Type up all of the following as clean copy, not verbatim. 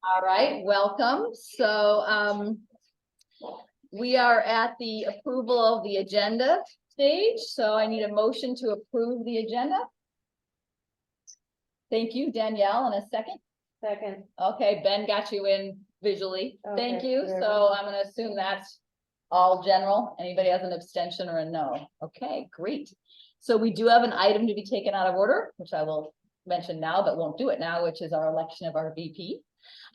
All right, welcome. So we are at the approval of the agenda stage, so I need a motion to approve the agenda. Thank you, Danielle, and a second. Second. Okay, Ben got you in visually. Thank Okay, you. very So I'm gonna assume that's all general. Anybody has an abstention or a no? Okay, great. So we do have an item to be taken out of order, which I will mention now, but won't do it now, which is our election of our VP.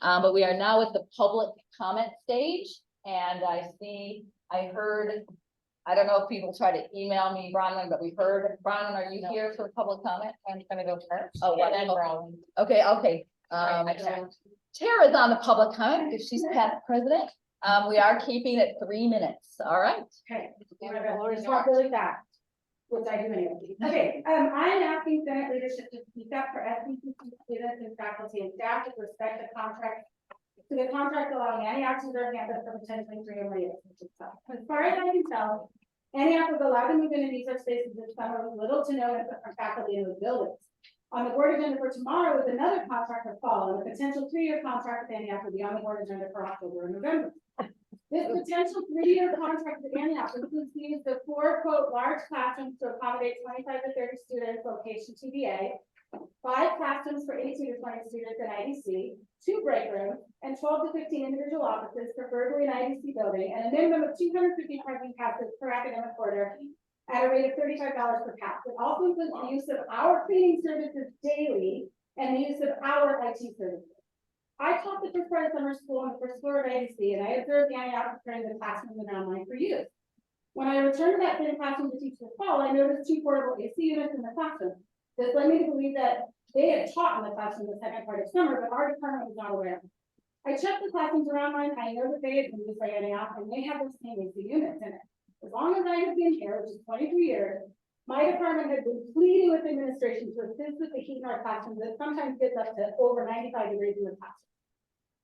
But we are now at the public comment stage, and I heard, I don't know if people try to email me, Bronwyn, but we heard, Bronwyn, are you here for public comment? I'm gonna go first. Oh, And then wonderful. Brown. Okay. Tara's on the public comment because she's past president. We are keeping it 3 minutes. All right. Okay, Lord, talk really fast, which I do anyway. Okay, I am asking Senate leadership to speak up for SBCC students and faculty and staff to respect the contract allowing any actions or campus for potentially 3 or more years. As far as I can tell, any app was allowed to move into these spaces this summer with little to no input from faculty in those buildings. On the board agenda for tomorrow is another contract for fall, and a potential 3-year contract with Antioch will be on the board agenda for October and November. This potential 3-year contract with Antioch includes the use of 4 quote large classrooms to accommodate 25 to 30 students, location TBA, 5 classrooms for 18 to 20 students in IDC, 2 break rooms, and 12 to 15 individual offices, preferably in IDC building, and a minimum of 250 parking passes per academic quarter at a rate of $35 per pass. It also includes the use of our cleaning services daily and the use of our IT services. I taught the first part of summer school on the first floor of IDC, and I observed the Antioch preparing the classrooms and online for use. When I returned to that same classroom to teach this fall, I noticed 2 portable AC units in the classroom. This led me to believe that they had taught in the classroom the second part of summer, but our department was not aware. I checked the classrooms around mine. I know that they had been used by Antioch, and they have the same AC units in it. As long as I have been here, which is 23 years, my department has been pleading with administration to assist with the heat in our classrooms that sometimes gets up to over 95 degrees in the classroom.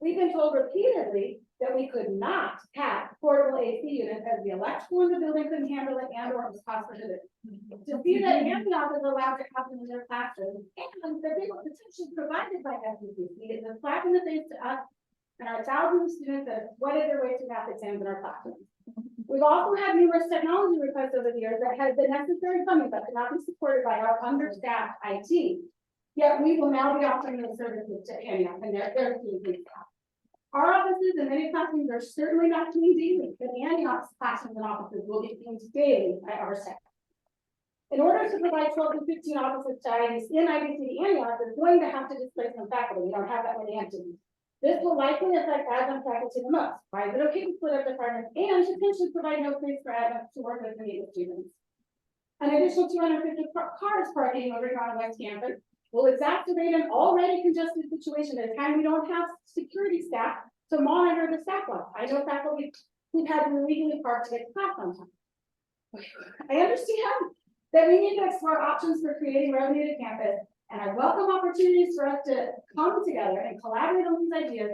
We've been told repeatedly that we could not have portable AC units as the electrical in the building couldn't handle it and or it was cost prohibitive. To see that Antioch is allowed to have them in their classrooms and that they were potentially provided by SBCC is a slap in the face to us and our thousands of students that have sweated their way through math exams in our classrooms. We've also had numerous technology requests over the years that had the necessary funding but cannot be supported by our understaffed IT. Yet we will now be offering those services to Antioch and their team staff. Our offices and many classrooms are certainly not cleaned daily, but Antioch's classrooms and offices will be cleaned daily by our staff. In order to provide 12 to 15 offices to IDC and IDC to Antioch, they're going to have to displace some faculty. We don't have that many entities. This will likely affect adjunct faculty the most. Why is it okay to split up departments and potentially provide no space for adjuncts to work with and meet with students? An additional 250 cars parking over here on West Campus will exacerbate an already congested situation at a time we don't have security staff to monitor the staff level. I know faculty who've had to illegally park to get to class on time. I understand that we need to explore options for creating revenue to campus, and I welcome opportunities for us to come together and collaborate on these ideas.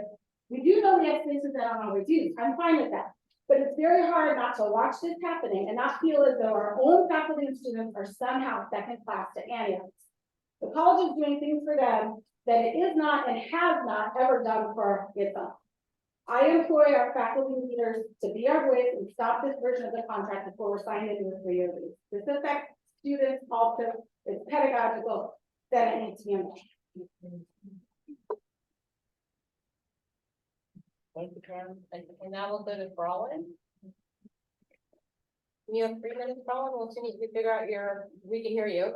We do know we have spaces that are always used. I'm fine with that. But it's very hard not to watch this happening and not feel as though our own faculty and students are somehow second class to Antioch. The college is doing things for them that it is not and has not ever done for its own. I employ our faculty leaders to be our voice and stop this version of the contract before we're signed into a 3-year lease. This affects students also. It's pedagogical, that it needs to be understood. Thank you, Karen. And now we'll go to Brawlin. You have 3 minutes, Brawlin. We'll see if we figure out we can hear you.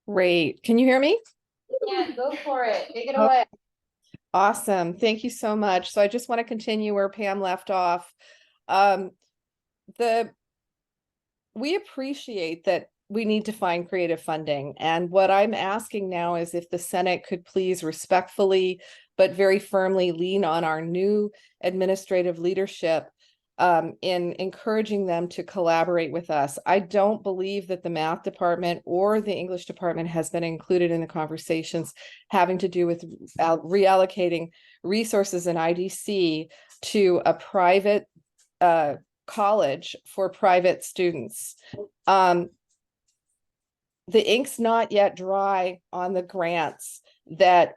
Great. Can you hear me? Yeah, go for it. Take it away. Awesome. Thank you so much. So I just want to continue where Pam left off. We appreciate that we need to find creative funding. And what I'm asking now is if the Senate could please respectfully, but very firmly lean on our new administrative leadership in encouraging them to collaborate with us. I don't believe that the math department or the English department has been included in the conversations having to do with reallocating resources in IDC to a private college for private students. The ink's not yet dry on the grants that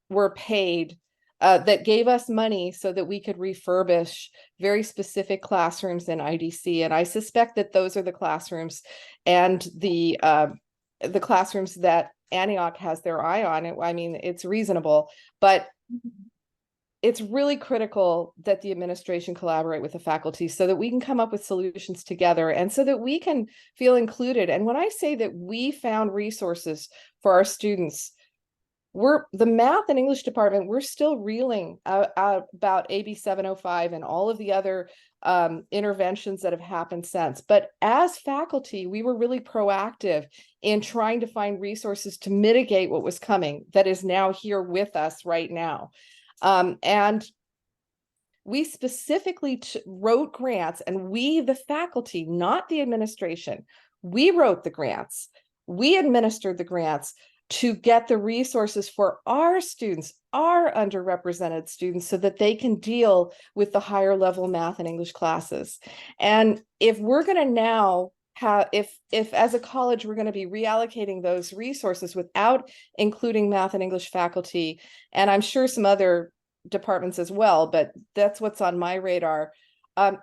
were paid that gave us money so that we could refurbish very specific classrooms in IDC. And I suspect that those are the classrooms and the classrooms that Antioch has their eye on. I mean, it's reasonable, but it's really critical that the administration collaborate with the faculty so that we can come up with solutions together and so that we can feel included. And when I say that we found resources for our students, the math and English department, we're still reeling about AB 705 and all of the other interventions that have happened since. But as faculty, we were really proactive in trying to find resources to mitigate what was coming that is now here with us right now. And we specifically wrote grants, and we, the faculty, not the administration, we wrote the grants, we administered the grants to get the resources for our students, our underrepresented students, so that they can deal with the higher level math and English classes. And if we're going to now have, if as a college, we're going to be reallocating those resources without including math and English faculty, and I'm sure some other departments as well, but that's what's on my radar,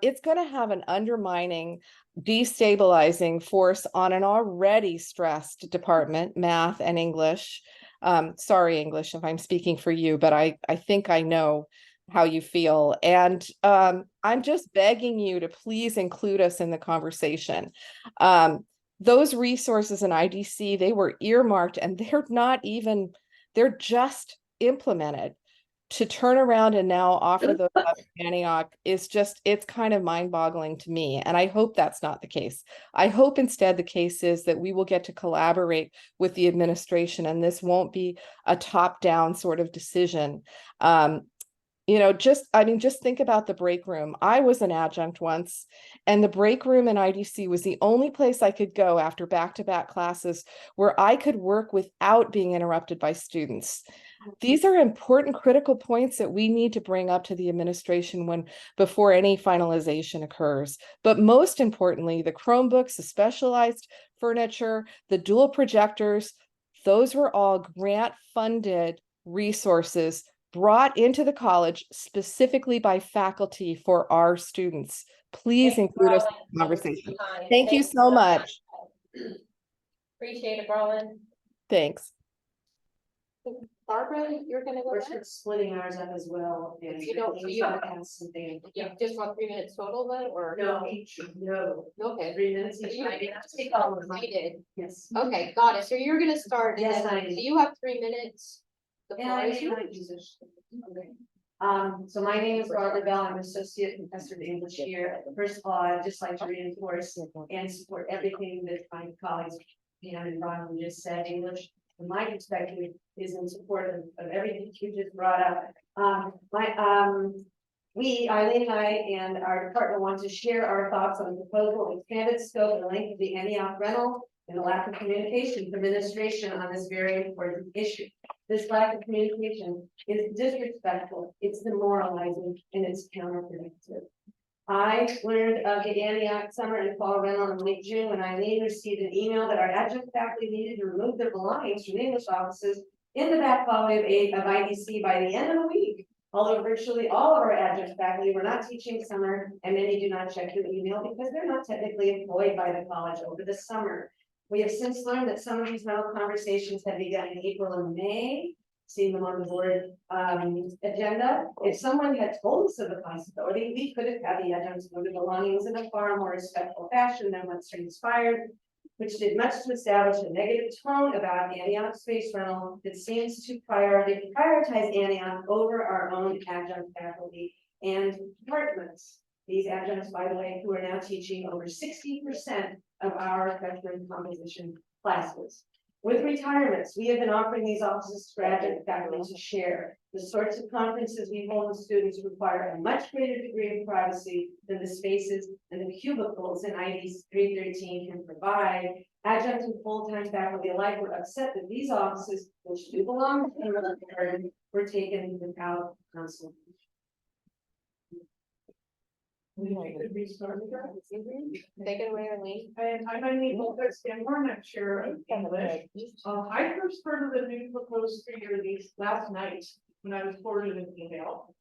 it's going to have an undermining, destabilizing force on an already stressed department, math and English. Sorry, English, if I'm speaking for you, but I think I know how you feel. And I'm just begging you to please include us in the conversation. Those resources in IDC, they were earmarked and they're just implemented. To turn around and now offer those up in Antioch is just, it's kind of mind-boggling to me. And I hope that's not the case. I hope instead the case is that we will get to collaborate with the administration and this won't be a top-down sort of decision. Just think about the break room. I was an adjunct once, and the break room in IDC was the only place I could go after back-to-back classes where I could work without being interrupted by students. These are important, critical points that we need to bring up to the administration before any finalization occurs. But most importantly, the Chromebooks, the specialized furniture, the dual projectors, those were all grant-funded resources brought into the college specifically by faculty for our students. Please include us in the conversation. Thank you so much. Appreciate it, Berlin. Thanks. Barbara, you're gonna go We're next? sort of splitting ours up as well. And You don't- each you- one has something. You just want 3 minutes total then, or? No, each, no, Okay. 3 minutes each. You I mean, I'll take all of mine. You did. Yes. Okay, got it. So you're gonna start. and Yes, then- I am. So you have 3 minutes. The And floor I is may not yours. use this. Okay. So my name is Barbara Bell. I'm an associate professor of English here. First of all, I'd just like to reinforce and support everything that my colleagues, Pam and Ron, just said. English, from my perspective, is in support of everything you just brought up. Eileen and I and our department want to share our thoughts on the proposal, expanded scope and length of the Antioch rental and the lack of communication from administration on this very important issue. This lack of communication is disrespectful, it's demoralizing, and it's counterproductive. I learned of the Antioch summer and fall rental in late June when Eileen received an email that our adjunct faculty needed to remove their belongings from the English offices in the back hallway of IDC by the end of the week. Although virtually all of our adjunct faculty were not teaching summer, and many do not check their email because they're not technically employed by the college over the summer. We have since learned that some of these rental conversations have begun in April and May, seeing them on the board agenda. If someone had told us of the possibility, we could have had the adjuncts move their belongings in a far more respectful fashion than what's transpired, which did much to establish a negative tone about Antioch space rental that seems to prioritize Antioch over our own adjunct faculty and departments. These adjuncts, by the way, who are now teaching over 60% of our freshman composition classes. With retirements, we have been offering these offices to graduate faculty to share. The sorts of conferences we hold with students require a much greater degree of privacy than the spaces and the cubicles in ID 313 can provide. Adjunct and full-time faculty alike were upset that these offices, which do belong to the department, were taken without consultation. Take it away, Arlene. And I'm Eileen Wilkes, and we're not sure of English. I first heard of the new proposed fee release last night, when I was forwarded an email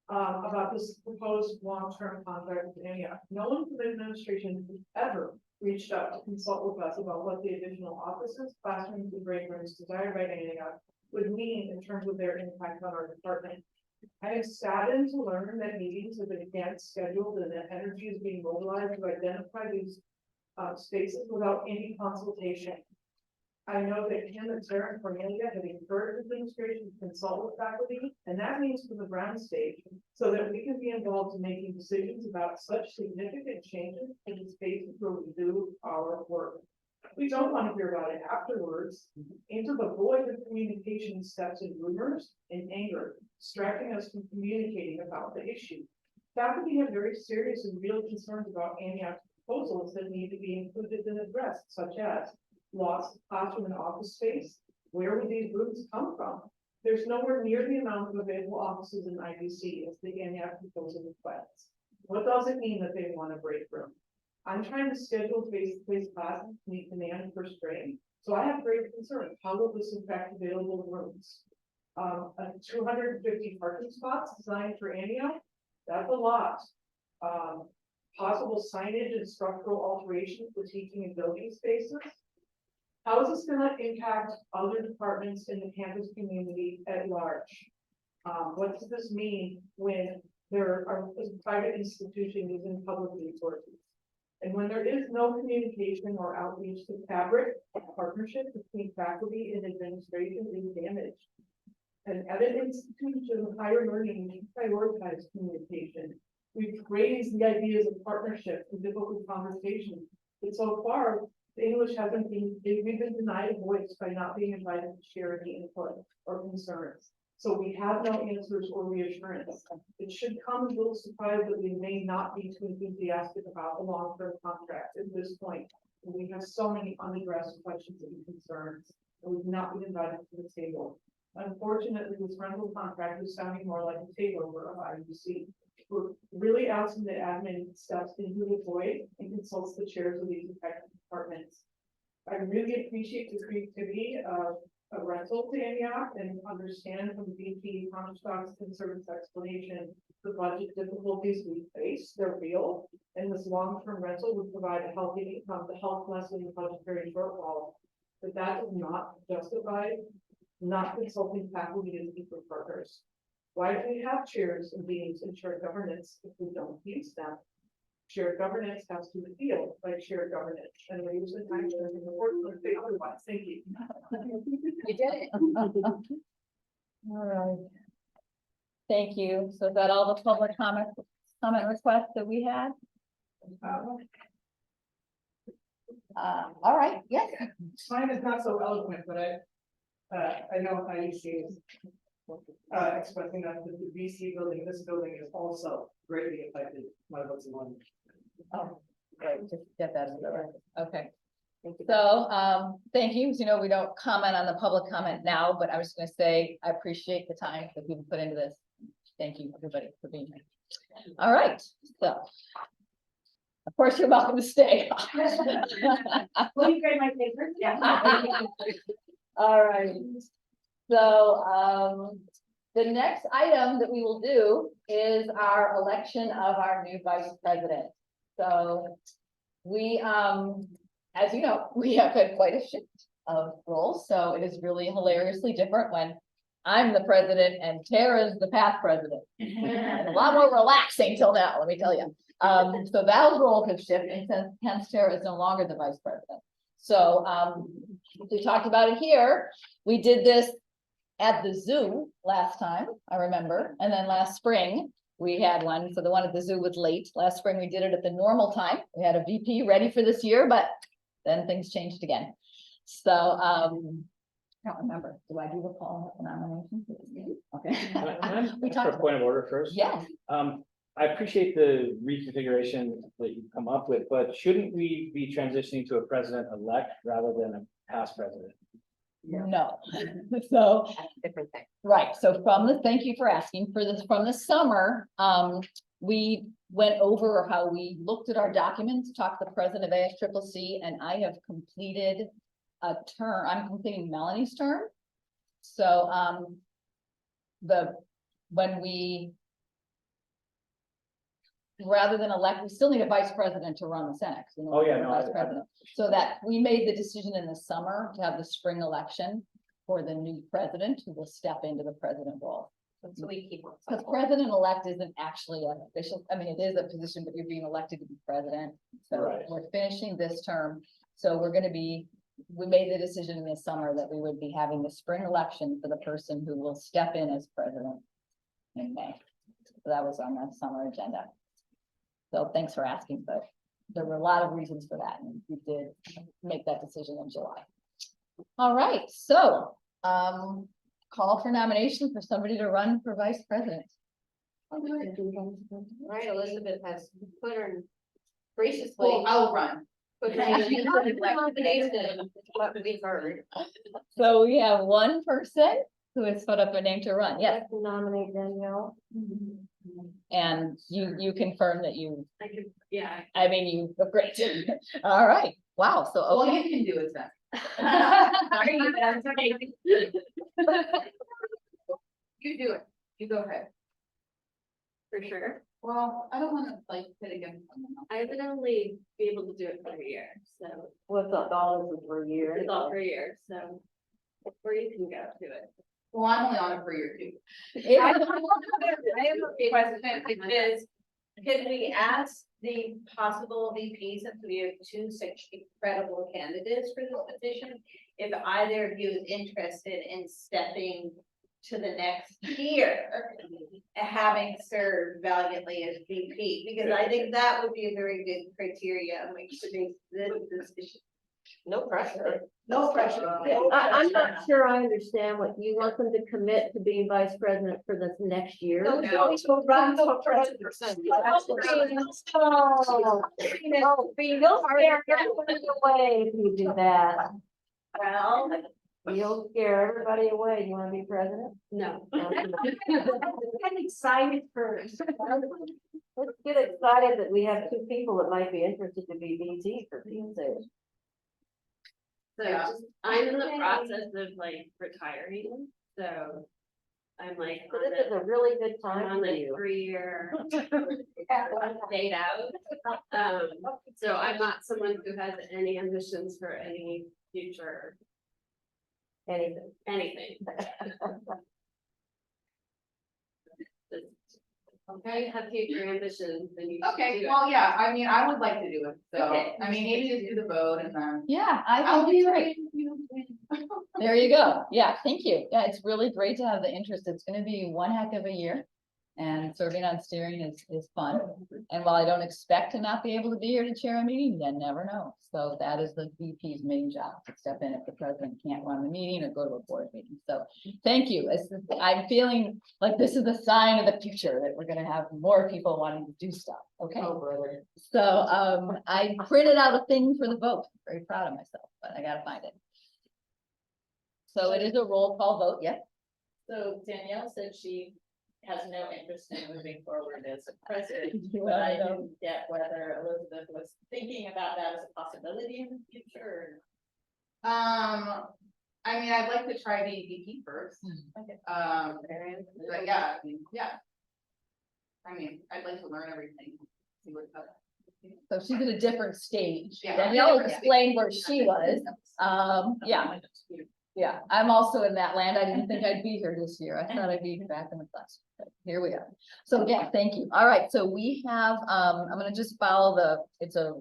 about this proposed long-term contract with Antioch. No one from the administration has ever reached out to consult with us about what the additional offices, classrooms, and break rooms desired by Antioch would mean in terms of their impact on our department. I am saddened to learn that meetings have been again scheduled and that energy is being mobilized to identify these spaces without any consultation. I know that Kim and Sarah and Cornelia have encouraged administration to consult with faculty, and that means for the Brown stage, so that we can be involved in making decisions about such significant changes in the spaces where we do our work. We don't want to hear about it afterwards. Into the void of communication steps in rumors and anger, distracting us from communicating about the issue. Faculty have very serious and real concerns about Antioch's proposals that need to be included and addressed, such as loss of classroom and office space. Where would these rooms come from? There's nowhere near the amount of available offices in IBC as the Antioch proposal requests. What does it mean that they want a break room? I'm trying to schedule face-to-face classes to meet demand for spring, so I have great concern. How will this affect available rooms? 250 parking spots designed for Antioch? That's a lot. Possible signage and structural alterations for teaching and building spaces. How is this going to impact other departments in the campus community at large? What does this mean when there are private institutions using public resources? And when there is no communication or outreach to fabric, partnership between faculty and administration is damaged. And at an institution of higher learning, we prioritize communication. We've raised the ideas of partnership and difficult conversations, but so far, the English hasn't been, we've been denied a voice by not being invited to share any input or concerns. So we have no answers or reassurance. It should come as a little surprise that we may not be too enthusiastic about a long-term contract at this point. We have so many unaddressed questions and concerns, and we've not been invited to the table. Unfortunately, this rental contract is sounding more like a takeover of IUC. We're really asking the admin steps into the void and consults the chairs of these affected departments. I really appreciate the creativity of a rental to Antioch and understand from VP Comstock's conservative explanation, the budget difficulties we face, they're real. And this long-term rental would provide a healthy income to help lessen the budgetary shortfall. But that does not justify not consulting faculty and teacher partners. Why do we have chairs and deans and shared governance if we don't use them? Shared governance has to feel like shared governance, and we're using time to unfortunately otherwise. Thank you. You did it. All right. Thank you. So is that all the public comment requests that we had? All right, yes. Mine is not so eloquent, but I know IEC is expressing that the VC building, this building is also greatly affected by what's going on. Oh, great, just get that in the record. Okay. So, thank you. As you know, we don't comment on the public comment now, but I was gonna say, I appreciate the time that people put into this. Thank you, everybody, for being here. All right, so. Of course, you're welcome to stay. Will you grade my papers? Yeah. All right. So, the next item that we will do is our election of our new vice president. So we, as you know, we have had quite a shift of roles. So it is really hilariously different when I'm the president and Tara's the past president. And a lot more relaxing till now, let me tell you. So Val's role has shifted, and hence Tara is no longer the vice president. So we talked about it here. We did this at the zoo last time, I remember, and then last spring we had one. So the one at the zoo was late. Last spring we did it at the normal time. We had a VP ready for this year, but then things changed again. So I don't remember. Do I do the call for nomination? Okay. We talked For a about point of order first. yes. I appreciate the reconfiguration that you've come up with, but shouldn't we be transitioning to a president-elect rather than a past president? No. So Different thing. right, so thank you for asking for this, from the summer, we went over how we looked at our documents, talked to the president of ASCCC, and I have completed a term, I'm completing Melanie's term. So, when we. Rather than elect, we still need a vice president to run the Senate. 'cause we Oh, yeah, don't have a no, vice president. So that we made the decision in the summer to have the spring election for the new president who will step into the president role. So we keep. on Because cycle. president-elect isn't actually an official, I mean, it is a position, but you're being elected to be president. So Right. we're finishing this term, so we're gonna be, we made the decision in the summer that we would be having the spring election for the person who will step in as president in May. So that was on the summer agenda. So thanks for asking, but there were a lot of reasons for that, and we did make that decision in July. All right, so, call for nomination for somebody to run for vice president. Right, Elizabeth has put her graciously. Well, I'll run. Put her name in the nomination, what we've heard. So we have one person who has put up a name to run, yes, to nominate Danielle. and you confirm that you, I could, yeah. I mean, you, oh, great, all right, wow, so, okay. you can do it then. You do it, you go ahead. For sure. Well, I don't wanna like pit against someone else. I would only be able to do it for a year, so What's up, dollars for a year? it's all for a year, so. Before you can go to it. Well, I'm only on it for a year too. I have a question, which is, could we ask the possible VP, since we have two such incredible candidates for this position, if either of you is interested in stepping to the next tier, having served valiantly as VP, because I think that would be a very good criteria on which to make this decision. No pressure. No pressure. I'm not sure I understand what you want them to commit to being vice president for this next year. No, so run for president. You'll scare everybody away if you do that. Well, You'll scare everybody away. You wanna be president? no. I'm excited first. Let's get excited that we have two people that might be interested to be VP for Pete's sake. So just, I'm in the process of like retiring, so I'm like, So this is a really good I'm time on for the you. 3-year date out. So I'm not someone who has any ambitions for any future, Anything. anything. Okay, have future ambitions, then you. should Okay, do it. well, yeah, I mean, I would like to do it, so, Okay. I mean, maybe just do the vote and then. Yeah, I I'll think be it's great. ready if you win. There you go. Yeah, thank you. Yeah, it's really great to have the interest. It's gonna be one heck of a year. And serving on steering is fun. And while I don't expect to not be able to be here to chair a meeting, you never know. So that is the VP's main job, to step in if the president can't run the meeting or go to a board meeting. So thank you. I'm feeling like this is a sign of the future that we're gonna have more people wanting to do stuff. Okay. So I printed out a thing for the vote. Very proud of myself, but I gotta find it. So it is a roll call vote, yes? So Danielle said she has no interest in moving forward as a president, You but I wanna know? didn't get whether Elizabeth was thinking about that as a possibility in the future. I mean, I'd like to try being VP first, Okay. but yeah, I mean, yeah. I mean, I'd like to learn everything, see what's up. So she's at a different stage. Yeah. Danielle explained where she was. Yeah, I'm also in that land. I didn't think I'd be here this year. I thought I'd be back in the class. But here we are. So yeah, thank you. All right, so we have, I'm gonna just follow it's a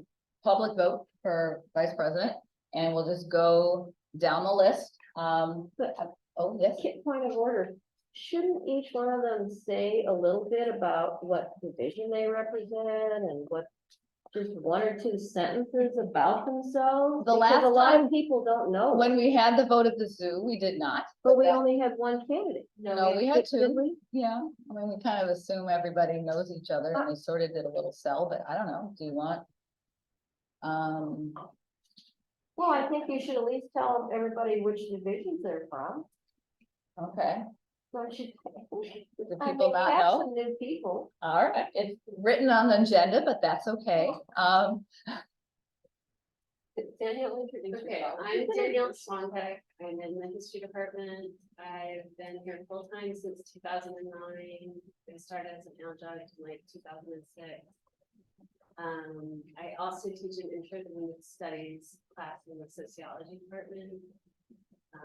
public vote for vice president. And we'll just go down the list. Oh, yes. Point of order. Shouldn't each one of them say a little bit about what division they represent and what? Just one or two sentences about themselves? The Because last a lot time- of people don't know. When we had the vote at the zoo, we did not. But we only had one candidate. No, we had Did two. we? Yeah, I mean, we kind of assume everybody knows each other and we sort of did a little sell, but I don't know, do you want? Well, I think you should at least tell everybody which divisions they're from. Okay, Don't you? Do I people mean, not we have know? some new people. all right, it's written on the agenda, but that's okay. Danielle, introduce yourself. I'm Danielle Swanbeck. I'm in the history department. I've been here full time since 2009. I started as an adjunct in like 2006. I also teach an intro to women's studies class in the sociology department. I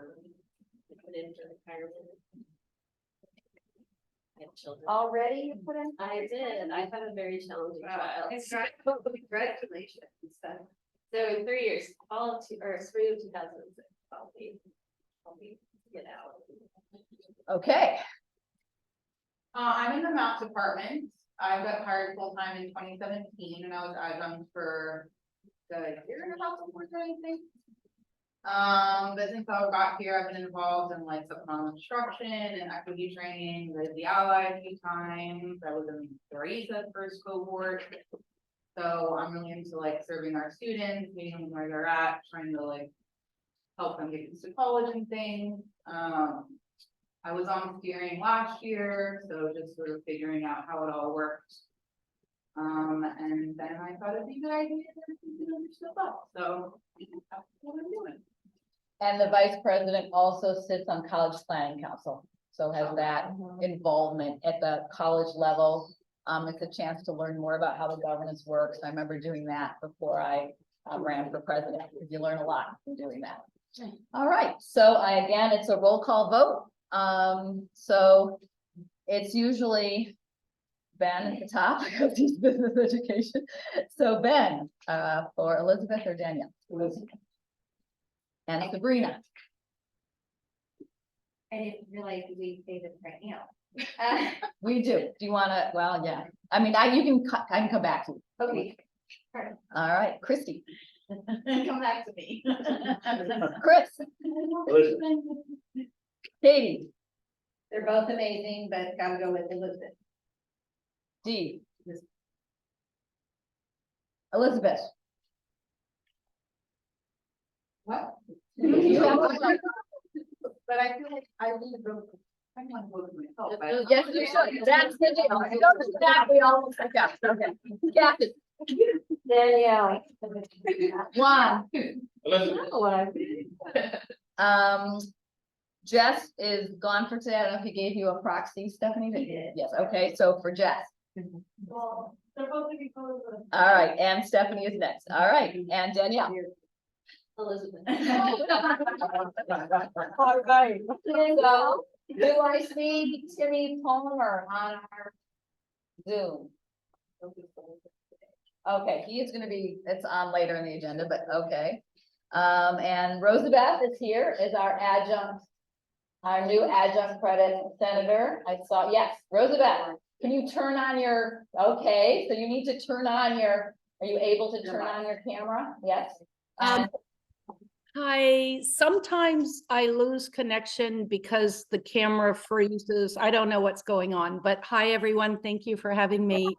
put in for retirement. I have children. Already you put in? I did. I have a very challenging child. Congratulations. So in 3 years, fall of spring of 2006, I'll be get out. Okay, I'm in the math department. I got hired full-time in 2017 and I was adjunct for the year and a half before, I think. But since I got here, I've been involved in like supplemental instruction and equity training with the Ally a few times. I was in the RESA first cohort. So I'm really into like serving our students, meeting them where they're at, trying to like help them get into college and things. I was on steering last year, so just sort of figuring out how it all worked. And then I thought it'd be a good idea to consider stuff up, so that's what I'm doing. and the vice president also sits on College Planning Council, so has that involvement at the college level. It's a chance to learn more about how the governance works. I remember doing that before I ran for president. You learn a lot from doing that. All right, so again, it's a roll call vote. So it's usually Ben at the top of these business education. So Ben, for Elizabeth or Danielle? Elizabeth. And Sabrina. I didn't realize we say this right now. We do. Do you wanna, well, yeah, I mean, I can come back to you. Okay. All right, Christy. Come back to me. Chris. Katie. They're both amazing, but gotta go with Elizabeth. Dee. Elizabeth. What? You have- But I feel like I really don't. I want to vote for myself, but- Yes, you should. That's the deal. Don't do that, we all, okay, okay. Captain. Danielle. Juan. Elizabeth. Jess is gone for today. I don't know if he gave you a proxy, Stephanie. That you- Yes, okay, so for Jess. Well, they're both gonna be closed. All right, and Stephanie is next. All right, and Danielle. Elizabeth. All right. So, do I see Timmy Palmer on our Zoom? Okay, he is gonna be, it's on later in the agenda, but okay. And Rosabeth is here as our adjunct, our new adjunct credit senator. I saw, yes, Rosabeth, can you turn on your, okay, so you need to turn on your, are you able to turn on your camera? Yes? Sometimes I lose connection because the camera freezes. I don't know what's going on, but hi, everyone. Thank you for having me.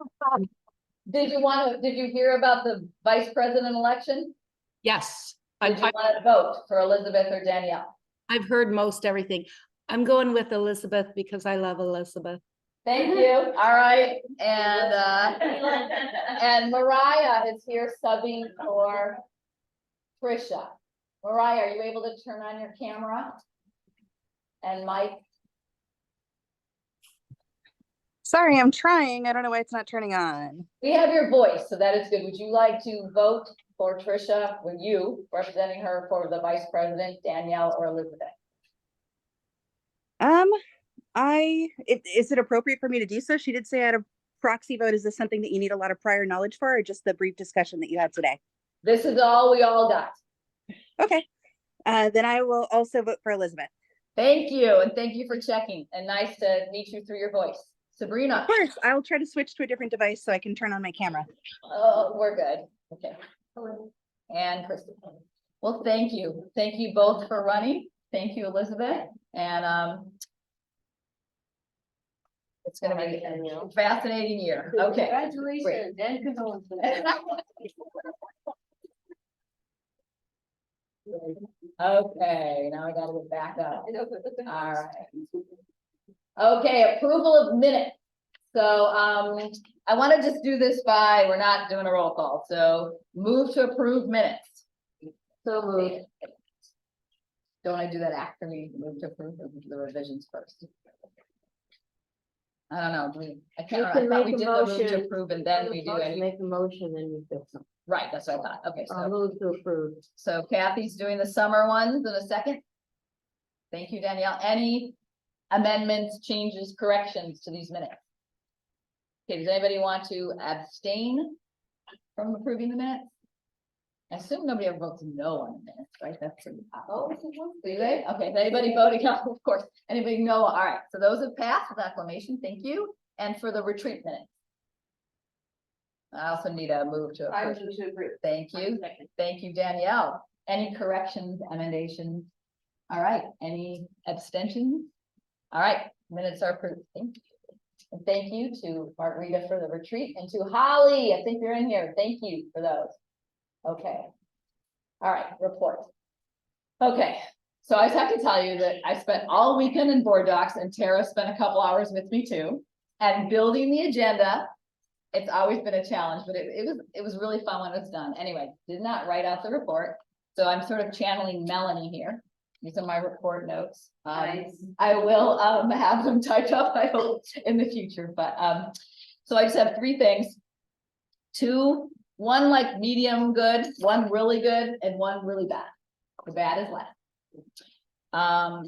Did you hear about the vice president election? Yes, Did you want to vote for Elizabeth or Danielle? I've heard most everything. I'm going with Elizabeth because I love Elizabeth. Thank you. All right, and Mariah is here subbing for Trisha. Mariah, are you able to turn on your camera? And Mike? Sorry, I'm trying. I don't know why it's not turning on. We have your voice, so that is good. Would you like to vote for Trisha, with you representing her for the vice president, Danielle or Elizabeth? Is it appropriate for me to do so? She did say I had a proxy vote. Is this something that you need a lot of prior knowledge for, or just the brief discussion that you had today? This is all we all got. Okay, then I will also vote for Elizabeth. Thank you, and thank you for checking, and nice to meet you through your voice. Sabrina? Of course, I'll try to switch to a different device so I can turn on my camera. Oh, we're good. Okay. And Kristen. Well, thank you. Thank you both for running. Thank you, Elizabeth. And it's gonna be a fascinating year. Okay. Congratulations and condolences. Okay, now I gotta get back up. All right. Okay, approval of minutes. So, I want to just do this by, we're not doing a roll call, so move to approve minutes. So moved. Don't I do that after we move to approve or do the revisions first? I don't know, I can't, I thought we did the move to approve and then we do any, Make a motion, then you fix them. right, that's what I thought, okay, I'll so, move to approve. so Kathy's doing the summer ones in a second. Thank you, Danielle. Any amendments, changes, corrections to these minutes? Okay, does anybody want to abstain from approving the minutes? I assume nobody ever votes no on the minutes, right? That's pretty. Do they? Okay, is anybody voting no? Of course. Anybody no? All right, so those have passed with acclamation. Thank you. And for the retreat minutes. I also need a move to I approve. move to approve. Thank you. Thank you, Danielle. Any corrections, emendations? All right, any abstentions? All right, minutes are approved. Thank you. And thank you to Margarita for the retreat and to Holly. I think you're in here. Thank you for those. Okay. All right, report. Okay, so I just have to tell you that I spent all weekend in board docs and Tara spent a couple hours with me too. And building the agenda, it's always been a challenge, but it was really fun when it was done. Anyway, did not write out the report. So I'm sort of channeling Melanie here. These are my report notes. Nice. I will have them typed up, I hope, in the future, but so I just have three things. One like medium good, one really good, and one really bad. The bad is last.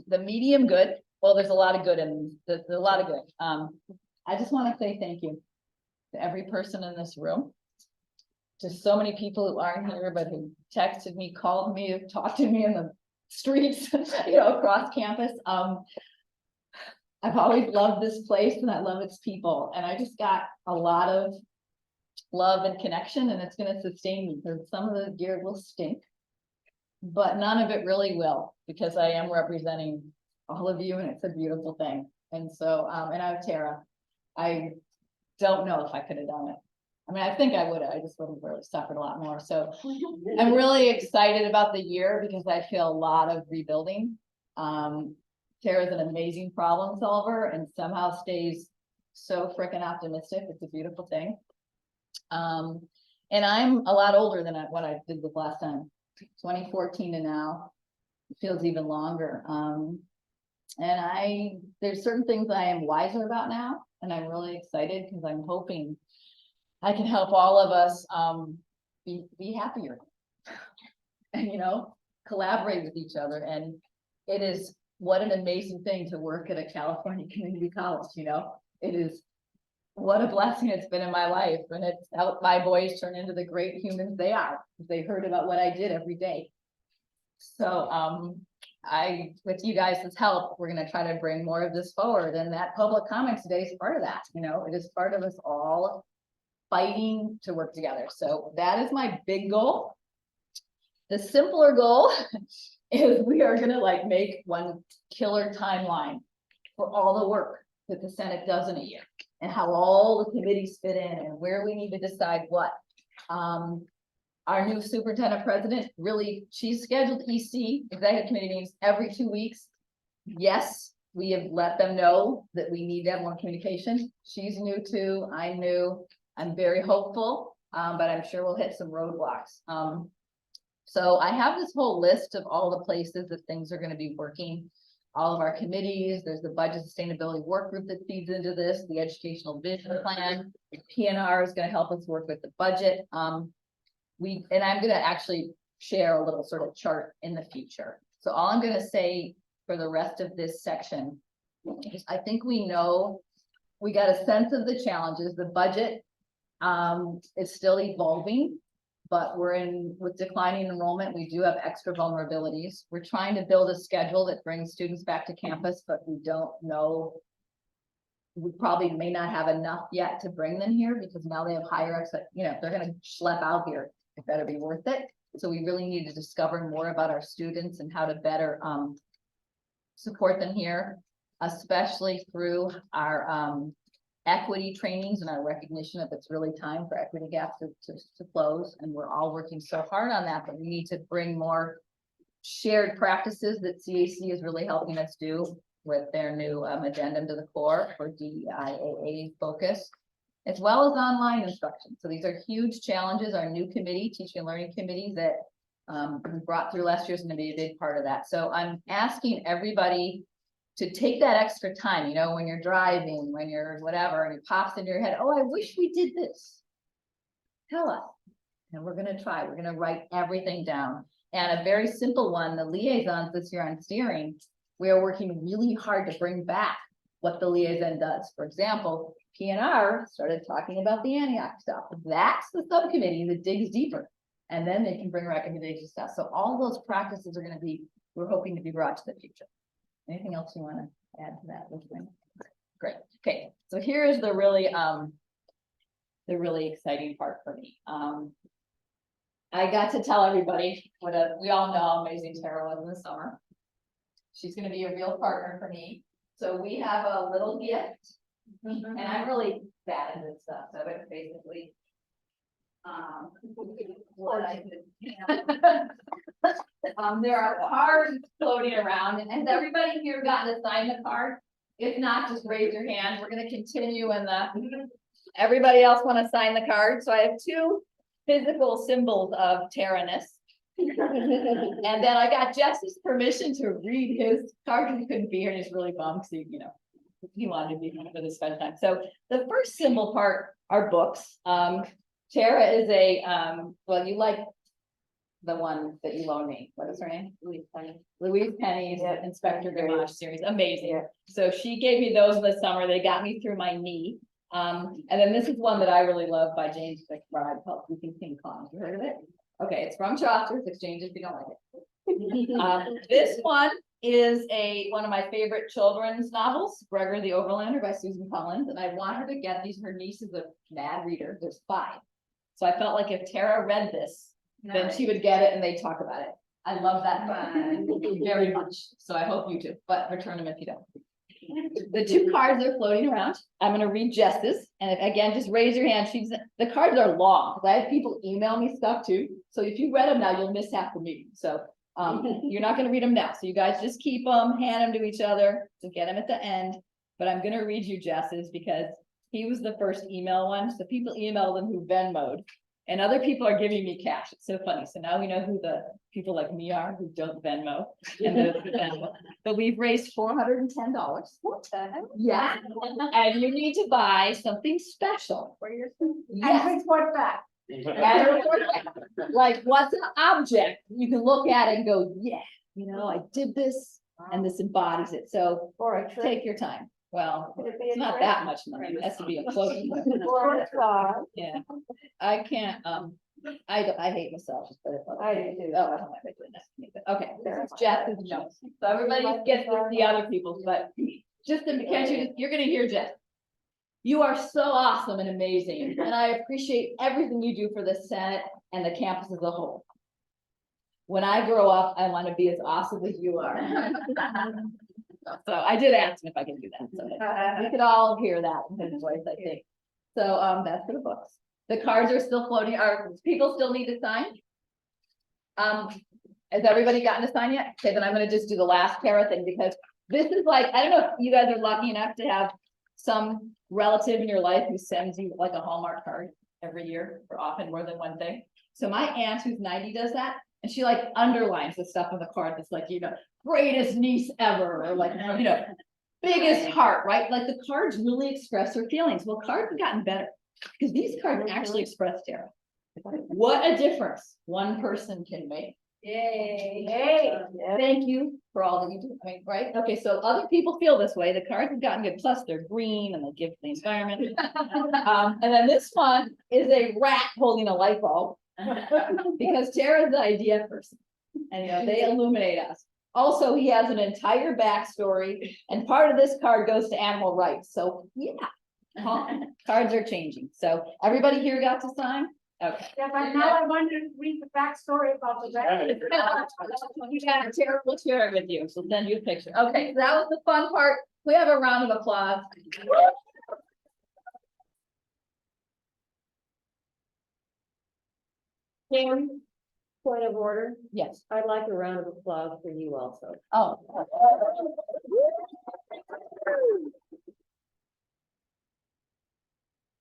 The medium good, well, there's a lot of good and there's a lot of good. I just want to say thank you to every person in this room. To so many people who aren't here, but who texted me, called me, have talked to me in the streets, across campus. I've always loved this place and I love its people. And I just got a lot of love and connection, and it's going to sustain me because some of the gear will stink, but none of it really will, because I am representing all of you and it's a beautiful thing. And so, and I have Tara. I don't know if I could have done it. I mean, I think I would have, I just would have really suffered a lot more. So I'm really excited about the year because I feel a lot of rebuilding. Tara's an amazing problem solver and somehow stays so freaking optimistic. It's a beautiful thing. And I'm a lot older than what I did the last time, 2014 to now. It feels even longer. And there's certain things I am wiser about now, and I'm really excited because I'm hoping I can help all of us be happier and, collaborate with each other. And it is what an amazing thing to work at a California community college, it is what a blessing it's been in my life. And it's helped my boys turn into the great humans they are. They heard about what I did every day. So with you guys' help, we're going to try to bring more of this forward. And that public comments today is part of that. It is part of us all fighting to work together. So that is my big goal. The simpler goal is we are going to make one killer timeline for all the work that the Senate does in a year and how all the committees fit in and where we need to decide what. Our new superintendent president, really, she's scheduled EC, executive committee meetings, every 2 weeks. Yes, we have let them know that we need to have more communication. She's new too, I'm new. I'm very hopeful, but I'm sure we'll hit some roadblocks. So I have this whole list of all the places that things are going to be working. All of our committees, there's the budget sustainability work group that feeds into this, the educational vision plan. PNR is going to help us work with the budget. And I'm going to actually share a little sort of chart in the future. So all I'm going to say for the rest of this section is I think we know, we got a sense of the challenges. The budget is still evolving, but with declining enrollment, we do have extra vulnerabilities. We're trying to build a schedule that brings students back to campus, but we don't know. We probably may not have enough yet to bring them here because now they have higher, if they're going to schlep out here, it better be worth it. So we really need to discover more about our students and how to better support them here, especially through our equity trainings and our recognition that it's really time for equity gaps to close. And we're all working so hard on that, but we need to bring more shared practices that CAC is really helping us do with their new addendum to the core for DEIAA focus, as well as online instruction. So these are huge challenges. Our new committee, teaching and learning committee, that We brought through last year's gonna be a big part of that. So I'm asking everybody to take that extra time, you know, when you're driving, when you're whatever, and it pops into your head, oh, I wish we did this. Tell us. And we're gonna try, we're gonna write everything down. And a very simple one, the liaisons this year on steering, we are working really hard to bring back what the liaison does. For example, PNR started talking about the Antioch stuff. That's the subcommittee that digs deeper. And then they can bring recommendation stuff. So all those practices are gonna be, we're hoping to be brought to the future. Anything else you wanna add to that? Elizabeth? Great, okay, so here is the really exciting part for me. I got to tell everybody we all know how amazing Tara was in the summer. She's gonna be a real partner for me. So we have a little gift. And I'm really bad at this stuff, so it's basically. What I could. There are cards floating around, and has everybody here gotten to sign the card? If not, just raise your hand. We're gonna continue in the. Everybody else want to sign the card? So I have two physical symbols of Tara-ness. And then I got Jess's permission to read his card, because he couldn't be here, and he's really bummed, because he wanted to be here for this fun time. So the first symbol part are books. Tara is well, you like the one that you loaned me. What is her name? Louise Penny's Inspector Gamache series. Amazing. So she gave me those in the summer. They got me through my knee. And then this is one that I really love by James McBride called Sleeping King Kong. You heard of it? Okay, it's from Chaucer's Exchange if you don't like it. This one is one of my favorite children's novels, Gregor the Overlander by Susan Collins, and I want her to get these. Her niece is a mad reader. There's 5. So I felt like if Tara read this, then she would get it and they'd talk about it. I love that book very much. So I hope you do, but return them if you don't. The 2 cards are floating around. I'm gonna read Jess's, and again, just raise your hand. The cards are long, because I have people email me stuff too. So if you read them now, you'll miss half the meeting. So you're not gonna read them now. So you guys just keep them, hand them to each other, to get them at the end. But I'm gonna read you Jess's because he was the first email one. So people email them who Venmo'd, and other people are giving me cash. It's so funny. So now we know who the people like me are who don't Venmo. And those who Venmo. But we've raised $410. What the hell? Yeah. And you need to buy something special for your. Yes. And report back. And report back. Like, what's an object? You can look at it and go, yeah, I did this and this embodies it. So take your time. Well, it's not that much money. It has to be a close. Yeah, I can't, I hate massages, but I do too. Oh, I don't like it. Okay, this is Jess's notes. So everybody gets to see other people's, but just you're gonna hear Jess. You are so awesome and amazing, and I appreciate everything you do for the Senate and the campus as a whole. When I grow up, I want to be as awesome as you are. So I did ask him if I could do that. So we could all hear that in his voice, I think. So that's for the books. The cards are still floating. People still need to sign? Has everybody gotten to sign yet? Okay, then I'm gonna just do the last Tara thing, because this is like, I don't know if you guys are lucky enough to have some relative in your life who sends you like a Hallmark card every year, for often more than one thing. So my aunt who's 90 does that. And she like underlines the stuff on the card that's like, greatest niece ever, or like, biggest heart, right? Like the cards really express her feelings. Well, cards have gotten better because these cards actually express Tara. What a difference one person can make. Yay. Hey, thank you for all that you do. I mean, right? Okay, so other people feel this way. The cards have gotten good. Plus they're green and they give the environment. And then this one is a rat holding a light bulb. Because Tara's the idea person, and they illuminate us. Also, he has an entire backstory, and part of this card goes to animal rights. So yeah, cards are changing. So everybody here got to sign? Okay. Yeah, but now I want to read the backstory about the rat. Yeah, Tara will share it with you. She'll send you a picture. Okay, so that was the fun part. We have a round of applause. Karen, point of order, Yes. I'd like a round of applause for you also. Oh.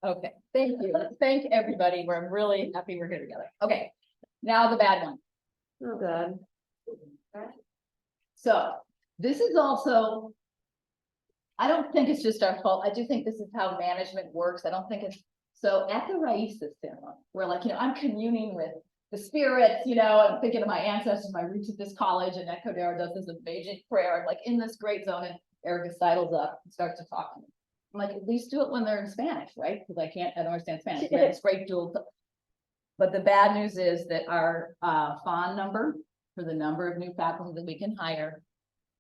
Okay, thank you. Thank everybody. We're really happy we're here together. Okay, now the bad one. Oh, God. So this is also. I don't think it's just our fault. I do think this is how management works. I don't think it's, so at the Raíces ceremony, we're like, I'm communing with the spirits, I'm thinking of my ancestors, my roots at this college, and Ecodera does this amazing prayer. I'm like in this great zone, and Erica sidles up and starts to talk to me. I'm like, at least do it when they're in Spanish, right? Because I don't understand Spanish. We have this great dual. But the bad news is that our FON number for the number of new faculty that we can hire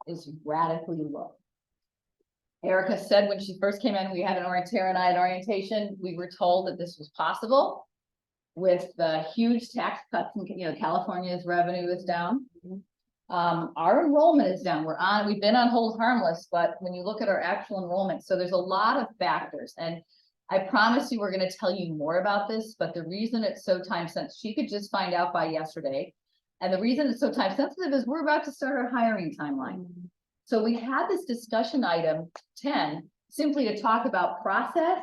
is radically low. Erica said when she first came in, we had orientation, we were told that this was possible. With the huge tax cuts, California's revenue is down. Our enrollment is down. We've been on hold harmless, but when you look at our actual enrollment, so there's a lot of factors. And I promise you, we're gonna tell you more about this, but the reason it's so time sensitive, she could just find out by yesterday. And the reason it's so time sensitive is we're about to start our hiring timeline. So we had this discussion item 10, simply to talk about process,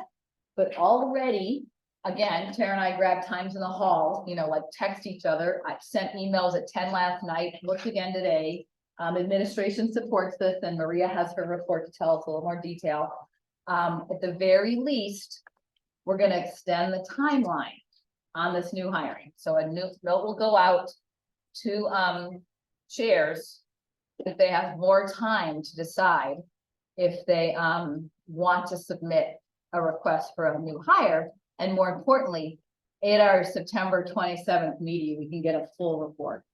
but already, again, Tara and I grabbed times in the hall, like text each other. I sent emails at 10 last night, looked again today. Administration supports this, and Maria has her report to tell us a little more detail. At the very least, we're gonna extend the timeline on this new hiring. So a new note will go out to chairs if they have more time to decide if they want to submit a request for a new hire. And more importantly, at our September 27th meeting, we can get a full report.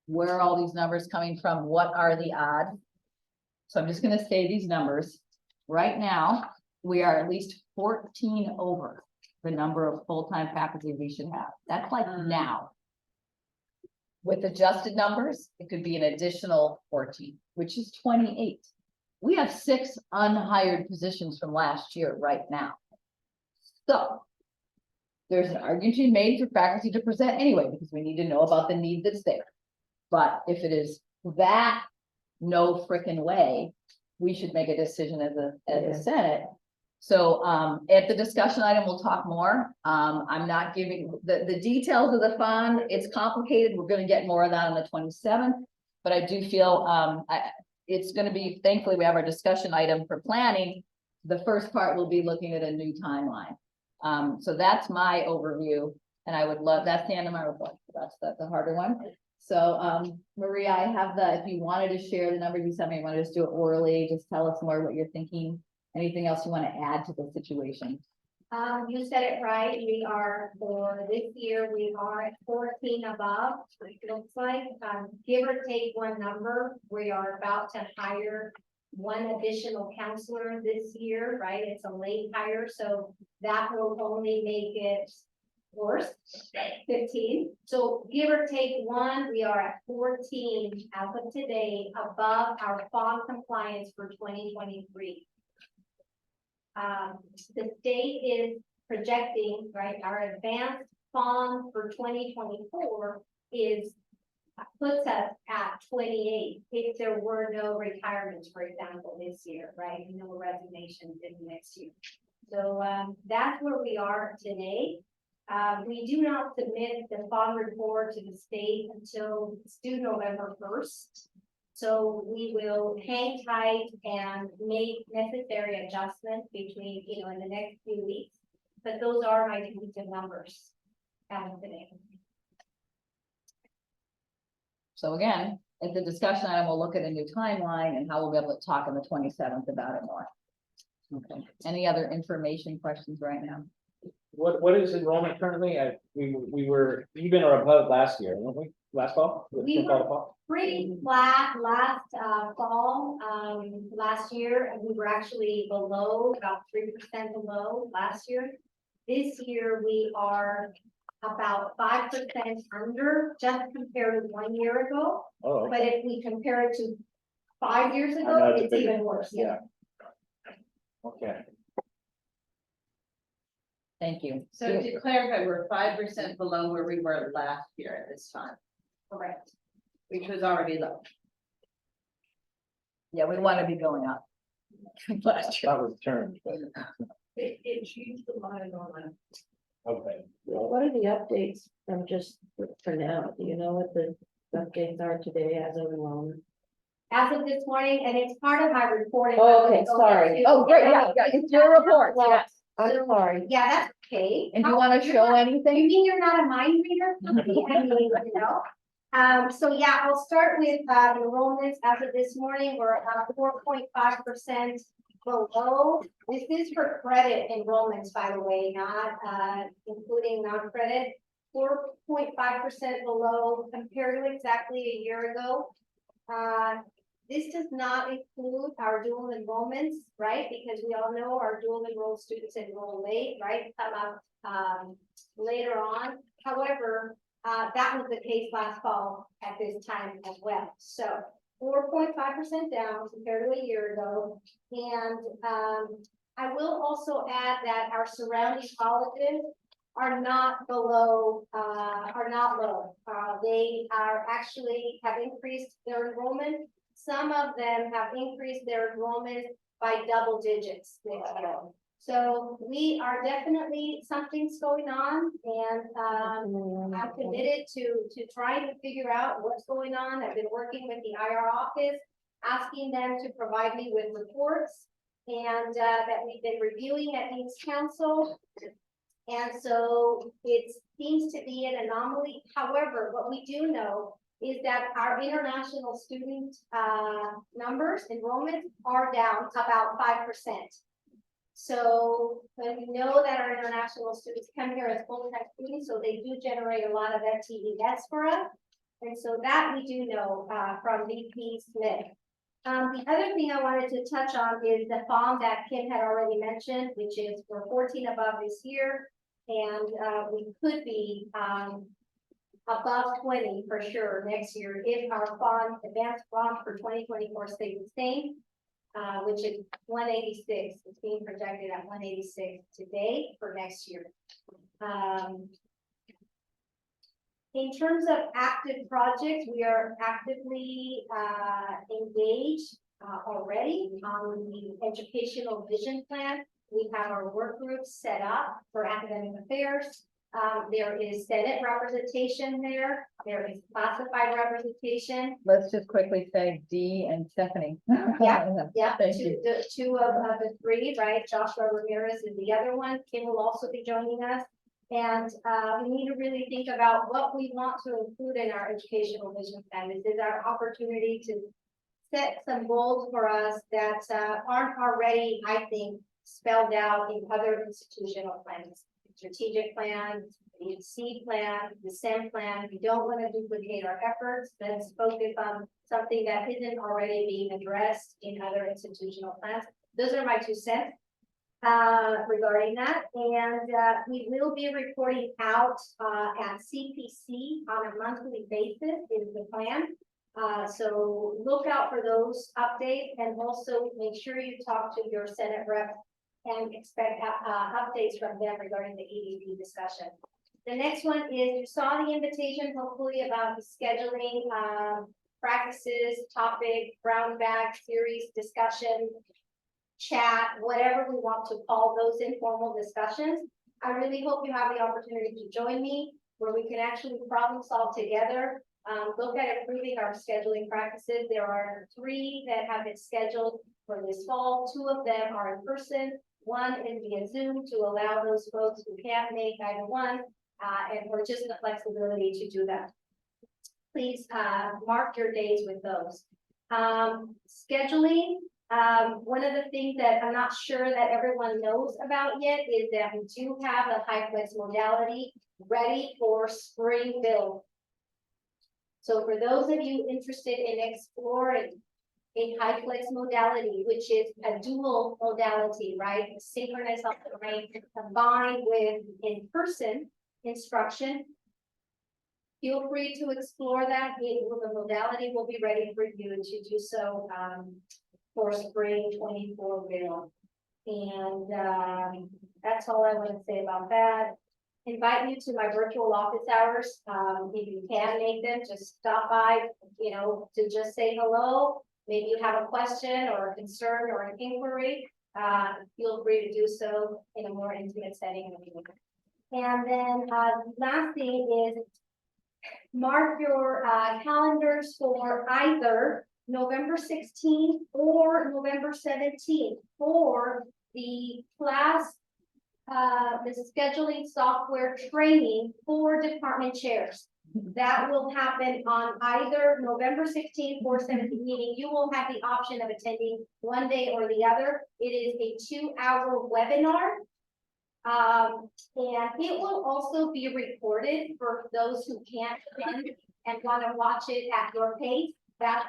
Where are all these numbers coming from? What are the odds? So I'm just going to say these numbers. Right now, we are at least 14 over the number of full-time faculty we should have. That's like now. With adjusted numbers, it could be an additional 14, which is 28. We have 6 unhired positions from last year right now. So there's an argument to be made for faculty to present anyway, because we need to know about the need that's there. But if it is that no frickin' way, we should make a decision as a Senate. So at the discussion item, we'll talk more. I'm not giving the details of the fund. It's complicated. We're going to get more of that on the 27th. But I do feel it's going to be, thankfully, we have our discussion item for planning. The first part will be looking at a new timeline. So that's my overview. And I would love, that's the end of my report. That's the harder one. So Maria, I have if you wanted to share the number you sent me, you want to just do it orally, just tell us more what you're thinking. Anything else you want to add to the situation? You said it right. We are, for this year, we are at 14 above. It looks like, give or take one number, we are about to hire one additional counselor this year, right? It's a late hire, so that will only make it worse, 15. So give or take one, we are at 14 as of today above our FON compliance for 2023. The state is projecting, right, our advanced FON for 2024 puts us at 28 if there were no retirements, for example, this year, right? No resignations in the next year. So that's where we are today. We do not submit the FON report to the state until it's due November 1st. So we will hang tight and make necessary adjustments between, in the next few weeks. But those are my tentative numbers as of today. So again, at the discussion item, we'll look at a new timeline and how we'll be able to talk on the 27th about it more. Okay. Any other information questions right now? What is enrollment currently? We were even or above last year, weren't we? Last fall? We were pretty flat last fall. Last year, and we were actually below, about 3% below last year. This year, we are about 5% under, just compared with 1 year ago. Oh, okay. But if we compare it to 5 years ago, it's even worse. Yeah. Okay. Thank you. So to clarify, we're 5% below where we were last year at this time. Correct. Which was already low. Yeah, we want to be going up. Last year. That was turned, but It changed the line on that. okay. What are the updates from just for now? Do you know what the updates are today as of enrollment? As of this morning, and it's part of my reporting. Oh, okay, sorry. Oh, great, yeah, it's your report, Well, yes. I'm sorry. Yeah, that's okay. And do you want to show You anything? mean you're not a mind reader? I mean, you know. So yeah, I'll start with enrollments. As of this morning, we're at 4.5% below. This is for credit enrollments, by the way, not including non-credit. 4.5% below compared to exactly a year ago. This does not include our dual enrollments, right? Because we all know our dual enrolled students enroll late, right? Come out later on. However, that was the case last fall at this time as well. So 4.5% down compared to a year ago. And I will also add that our surrounding colleges are not below, are not low. They are actually have increased their enrollment. Some of them have increased their enrollment by double digits this year. So we are definitely, something's going on, and I'm committed to trying to figure out what's going on. I've been working with the IR office, asking them to provide me with reports, and that we've been reviewing at Dean's Council. And so it seems to be an anomaly. However, what we do know is that our international student numbers, enrollment, are down about 5%. So when we know that our international students come here as full-time students, so they do generate a lot of FTEs for us. And so that we do know from VP Smith. The other thing I wanted to touch on is the FOM that Kim had already mentioned, which is we're 14 above this year. And we could be above 20 for sure next year if our FOM, advanced FOM for 2024 stays the same, which is 186. It's being projected at 186 today for next year. In terms of active projects, we are actively engaged already on the educational vision plan. We have our work groups set up for academic affairs. There is Senate representation there. There is classified representation. Let's just quickly say Dee and Stephanie. Yeah, Thank two, you. the two of the three, right? Joshua Ramirez is the other one. Kim will also be joining us. And we need to really think about what we want to include in our educational vision plan. This is our opportunity to set some goals for us that aren't already, I think, spelled out in other institutional plans. Strategic plan, the seed plan, the SEM plan. We don't want to duplicate our efforts. Let's focus on something that isn't already being addressed in other institutional plans. Those are my 2 cents regarding that. And we will be reporting out at CPC on a monthly basis is the plan. So look out for those updates, and also make sure you talk to your Senate rep and expect updates from them regarding the EDP discussion. The next one is, you saw the invitation hopefully about the scheduling practices, topic, brown bag series, discussion, chat, whatever we want to call those informal discussions. I really hope you have the opportunity to join me where we can actually problem solve together. Look at improving our scheduling practices. There are 3 that have been scheduled for this fall. 2 of them are in person. 1 is via Zoom to allow those folks who can't make either one, and or just the flexibility to do that. Please mark your days with those. Scheduling. One of the things that I'm not sure that everyone knows about yet is that we do have a HyFlex modality ready for spring build. So for those of you interested in exploring a HyFlex modality, which is a dual modality, right? Synchronous learning combined with in-person instruction. Feel free to explore that. The modality will be ready for you to do so for spring 24 build. And that's all I want to say about that. Invite you to my virtual office hours. If you can make them, just stop by, you know, to just say hello. Maybe you have a question or a concern or an inquiry. Feel free to do so in a more intimate setting. And then last thing is, mark your calendars for either November 16th or November 17th for the class, the scheduling software training for department chairs. That will happen on either November 16th or 17th, meaning you will have the option of attending one day or the other. It is a 2-hour webinar. And it will also be recorded for those who can't attend and want to watch it at your pace. That's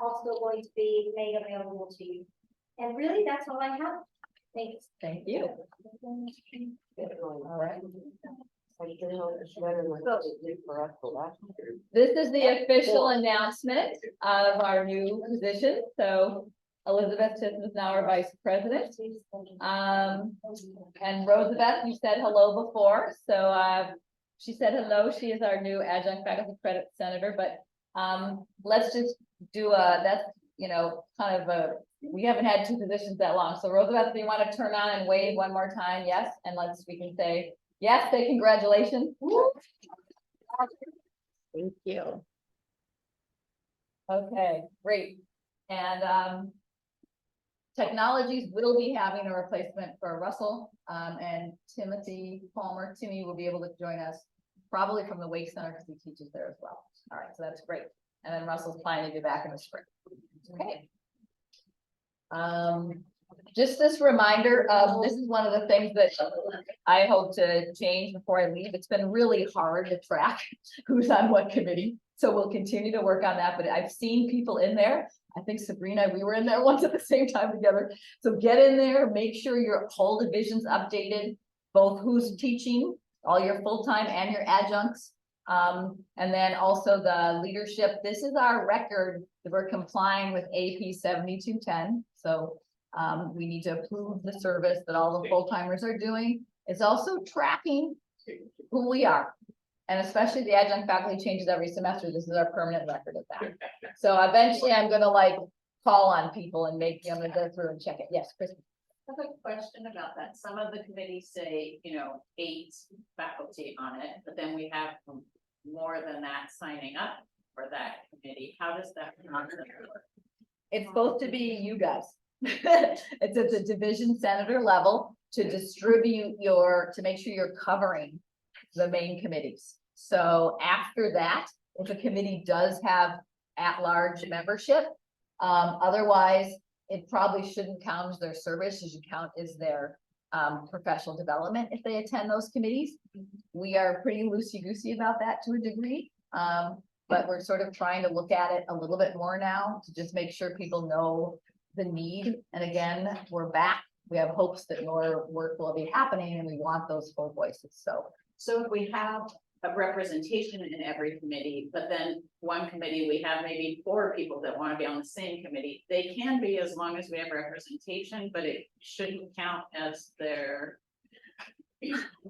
also going to be made available to you. And really, that's all I have. Thanks. Thank you. All right. This is the official announcement of our new position. So Elizabeth Chisholm is now our vice president. And Rosabeth, you said hello before. So she said hello. She is our new adjunct faculty credit senator, but let's just do that's, you know, kind of we haven't had two positions that long. So Rosabeth, do you want to turn on and wave one more time? Yes. And we can say, yes, say congratulations. Thank you. Okay, great. And technologies will be having a replacement for Russell, and Timothy Palmer. Timmy will be able to join us probably from the Wake Center because he teaches there as well. All right, so that's great. And then Russell's planning to be back in the spring. Okay. Just this reminder of, this is one of the things that I hope to change before I leave. It's been really hard to track who's on what committee. So we'll continue to work on that, but I've seen people in there. I think Sabrina, we were in there once at the same time together. So get in there, make sure your whole division's updated, both who's teaching, all your full-time and your adjuncts. And then also the leadership. This is our record that we're complying with AP 7210. So we need to approve the service that all the full-timers are doing. It's also tracking who we are. And especially the adjunct faculty changes every semester. This is our permanent record of that. So eventually I'm gonna call on people and I'm gonna go through and check it. Yes, Chris. I have a question about that. Some of the committees say, 8 faculty on it, but then we have more than that signing up for that committee. How does that work? It's supposed to be you guys. It's at the division senator level to distribute to make sure you're covering the main committees. So after that, if a committee does have at-large membership, otherwise it probably shouldn't count as their service, it should count as their professional development if they attend those committees. We are pretty loosey-goosey about that to a degree, but we're sort of trying to look at it a little bit more now to just make sure people know the need. And again, we're back. We have hopes that more work will be happening and we want those full voices. So if we have a representation in every committee, but then one committee, we have maybe 4 people that want to be on the same committee, they can be as long as we have representation, but it shouldn't count as their.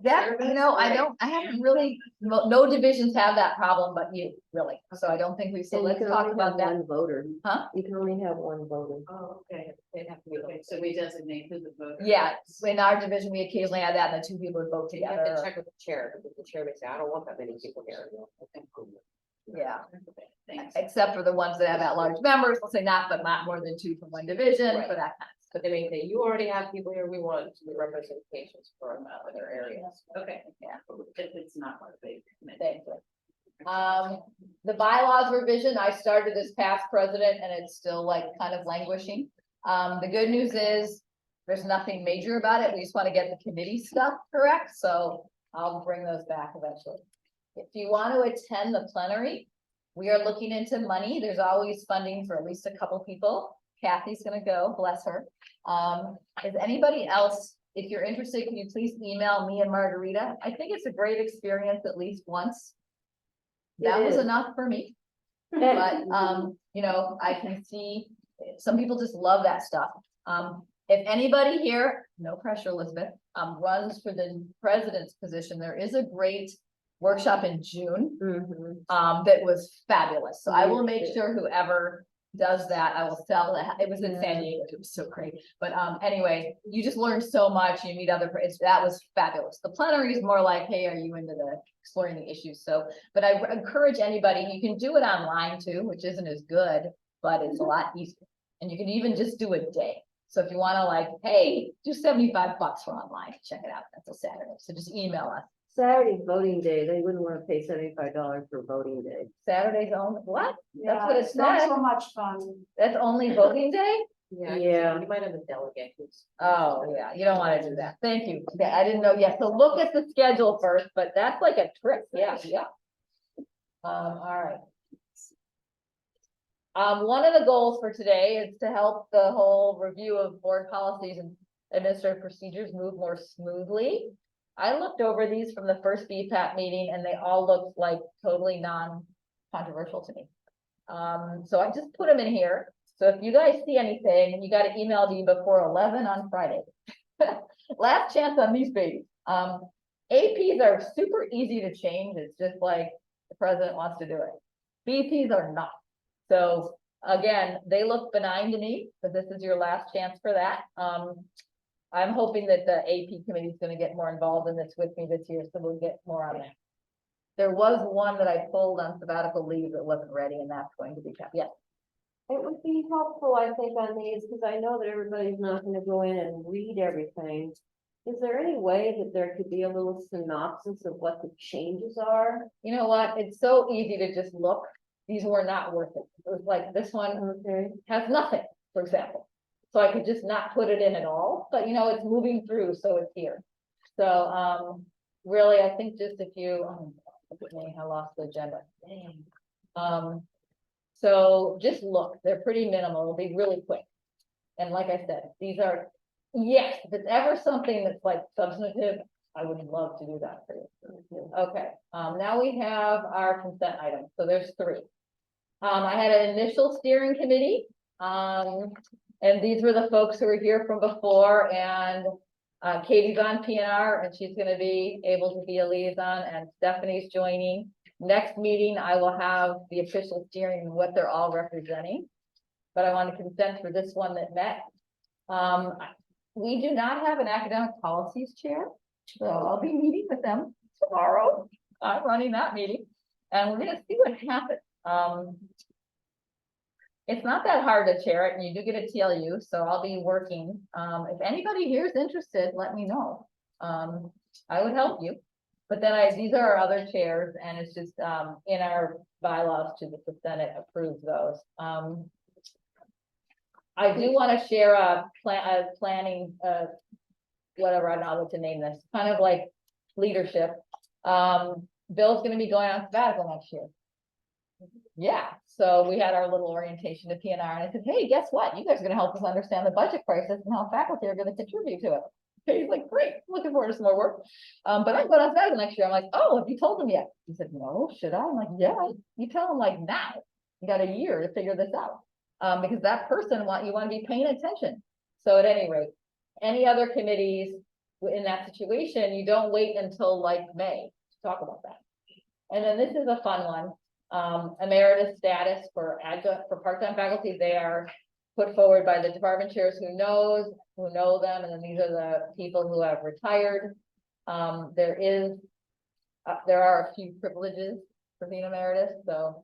That, I haven't really, no divisions have that problem, but you really, so I don't think so let's talk about that. Voter. Huh? You can only have one voter. Oh, okay. They'd have to be, okay, so we designate who the voter. Yeah, in our division, we occasionally have that, and the 2 people would vote You have together. to check with the chair, because the chair may say, I don't want that many people here. Yeah, Thanks. except for the ones that have at-large members, we'll say not more than 2 from one division, Right. for that kind of. But they may say, you already have people here, we want representations from other areas. Okay, Yeah. if it's not one of the committee. Thank you. The bylaws revision, I started as past president and it's still kind of languishing. The good news is there's nothing major about it. We just want to get the committee stuff correct. So I'll bring those back eventually. If you want to attend the plenary, we are looking into money. There's always funding for at least a couple people. Kathy's gonna go, bless her. Is anybody else, if you're interested, can you please email me and Margarita? I think it's a great experience at least once. That was enough for me. But, I can see some people just love that stuff. If anybody here, no pressure, Elizabeth, runs for the president's position, there is a great workshop in June, that was fabulous. So I will make sure whoever does that. I will sell that. It was in San Diego. It was so great. But anyway, you just learn so much. You meet other, that was fabulous. The plenary is more like, hey, are you into the exploring the issues? So, but I encourage anybody, you can do it online too, which isn't as good, but it's a lot easier. And you can even just do a day. So if you want to like, hey, do $75 for online, check it out. That's a Saturday. So just email us. Saturday voting day, they wouldn't want to pay $75 for voting day. Saturday's only, what? That's what it It's not said. so much fun. That's only voting day? Yeah. You might have a delegate who's. Oh, yeah, you don't wanna do that. Thank you. Yeah, I didn't know. Yeah, so look at the schedule first, but that's like a trip. Yeah, yeah. All right. One of the goals for today is to help the whole review of board policies and administrative procedures move more smoothly. I looked over these from the first BPAT meeting and they all looked like totally non-controversial to me. So I just put them in here. So if you guys see anything, and you got to email me before 11 on Friday. Last chance on these babies. APs are super easy to change. It's just like the president wants to do it. BPs are not. So again, they look benign to me, but this is your last chance for that. I'm hoping that the AP committee is going to get more involved in this with me this year, so we'll get more on that. There was one that I pulled on sabbatical leave that wasn't ready, and that's going to be kept. Yes. It would be helpful, I think, on these, because I know that everybody's not gonna go in and read everything. Is there any way that there could be a little synopsis of what the changes are? You know what? It's so easy to just look. These were not worth it. It was like this one Okay. has nothing, for example. So I could just not put it in at all, but you know, it's moving through, so it's here. So, really, I think just if you, look at me, I lost the agenda. Dang. So just look, they're pretty minimal, it'll be really quick. And like I said, these are, yes, if it's ever something that's like substantive, I would love to do that for you. Okay, now we have our consent items, so there's 3. I had an initial steering committee, and these were the folks who were here from before, and Katie's on PNR, and she's gonna be able to be a liaison, and Stephanie's joining. Next meeting, I will have the official steering and what they're all representing. But I want to consent for this one that met. We do not have an academic policies chair, so I'll be meeting with them tomorrow. I'm running that meeting, and we're gonna see what happens. It's not that hard to chair it, and you do get a TLU, so I'll be working. If anybody here is interested, let me know. I would help you. But then these are our other chairs, and it's just in our bylaws to the Senate approve those. I do want to share a planning, whatever, I don't know what to name this, kind of like leadership. Bill's going to be going on sabbatical next year. Yeah, so we had our little orientation to PNR, and I said, hey, guess what? You guys are going to help us understand the budget crisis and how faculty are going to contribute to it. He's like, great, looking forward to some more work. But I'm going on sabbatical next year. I'm like, oh, have you told them yet? He said, no, should I? I'm like, yeah, you tell them like now. You got a year to figure this out. Because that person you want to be paying attention. So at any rate, any other committees in that situation, you don't wait until like May to talk about that. And then this is a fun one. Emeritus status for part-time faculty. They are put forward by the department chairs who know them, and then these are the people who have retired. There are a few privileges for being emeritus, so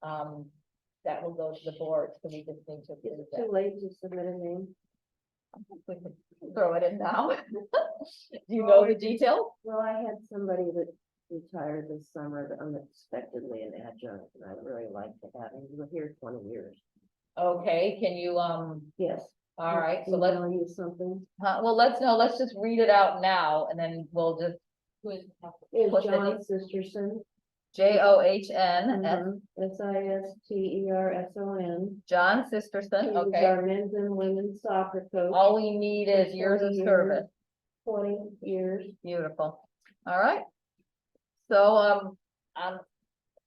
that will go to the board, so we just need to get it. Too late to submit a name. We can throw it in now. Do you know the details? Well, I had somebody that retired this summer unexpectedly in adjunct, and I really liked to have him. He was here 20 years. Okay, can you, Yes. all right, so let's, Email you something. well, let's just read it out now, and then we'll just. It's What's the John name? Sisterson. John Sisterson. John Sisterson, He's okay. our men's and women's soccer coach. All we need is years of 20 service. 20 years. Beautiful. All right. So,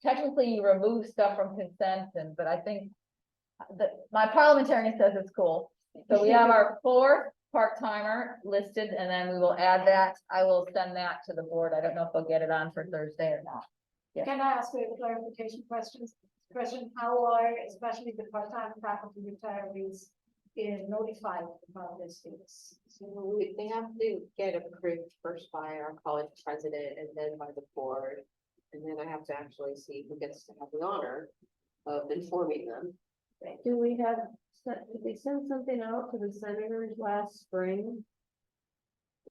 technically you remove stuff from consent, but I think that my parliamentarian says it's cool. So we have our 4th part-timer listed, and then we will add that. I will send that to the board. I don't know if they'll get it on for Thursday or not. Yeah. Can I ask you a clarification questions? question, how are, especially the part-time faculty retirees, is notified about this things? So they have to get approved first by our college president and then by the board. And then I have to actually see who gets to have the honor of informing them. Do we have, did we send something out to the senators last spring?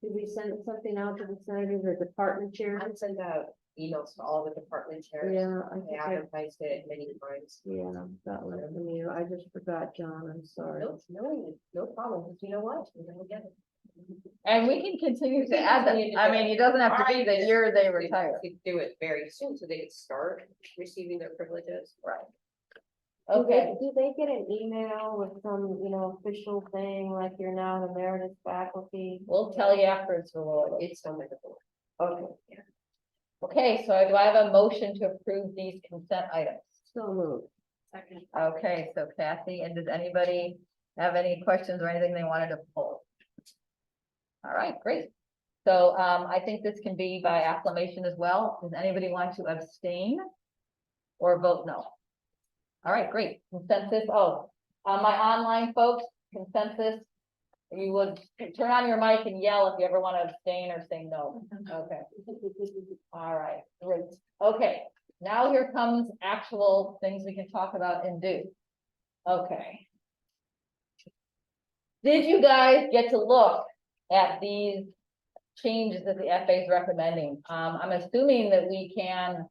Did we send something out to the senators or department chairs? I send out emails to all the department chairs. Yeah, I I think I, advertised it many times. yeah, that was from you. I just forgot, John, I'm sorry. No problem, because you know what? We're gonna get it. And we can continue to add them. I mean, it doesn't have to be the year they retire. We could do it very soon, so they could start receiving their privileges. Right. Do they- Okay, Do they get an email with some, official thing, like you're now an emeritus faculty? we'll tell you after it's rewarded. It's on the board. Okay, Okay, so do I have a motion to approve these consent items? so moved. Second. Okay, so Kathy, and does anybody have any questions or anything they wanted to pull? All right, great. So I think this can be by acclamation as well. Does anybody want to abstain? Or vote no? All right, great. Consensus, my online folks, consensus. You would turn on your mic and yell if you ever want to abstain or say no. Okay. All right, great. Okay, now here comes actual things we can talk about and do. Okay. Did you guys get to look at these changes that the FA is recommending? I'm assuming that we can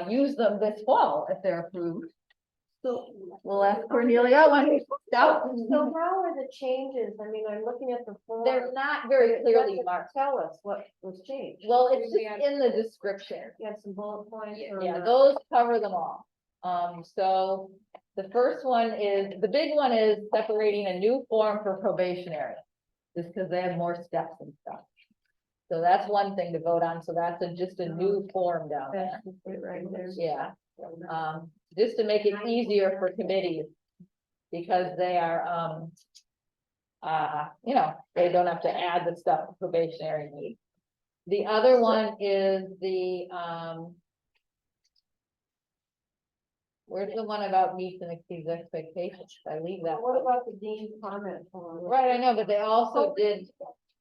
use them this fall if they're approved. So, We'll ask Cornelia when we out. so how are the changes? I mean, I'm looking at the form. They're not very clearly Doesn't marked. Tell us what was changed. Well, it's just in the description. You have some bullet points. or Yeah, not? those cover them all. So the first one is, the big one is separating a new form for probationary. Just because they have more steps and stuff. So that's one thing to vote on. So that's just a new form down there. That's just it right there. Yeah. Just to make it easier for committees. Because they are, they don't have to add the stuff probationary need. The other one is the, where's the one about meets and exceeds expectations? I leave that. What about the dean's comment form? Right, I know, but they also did,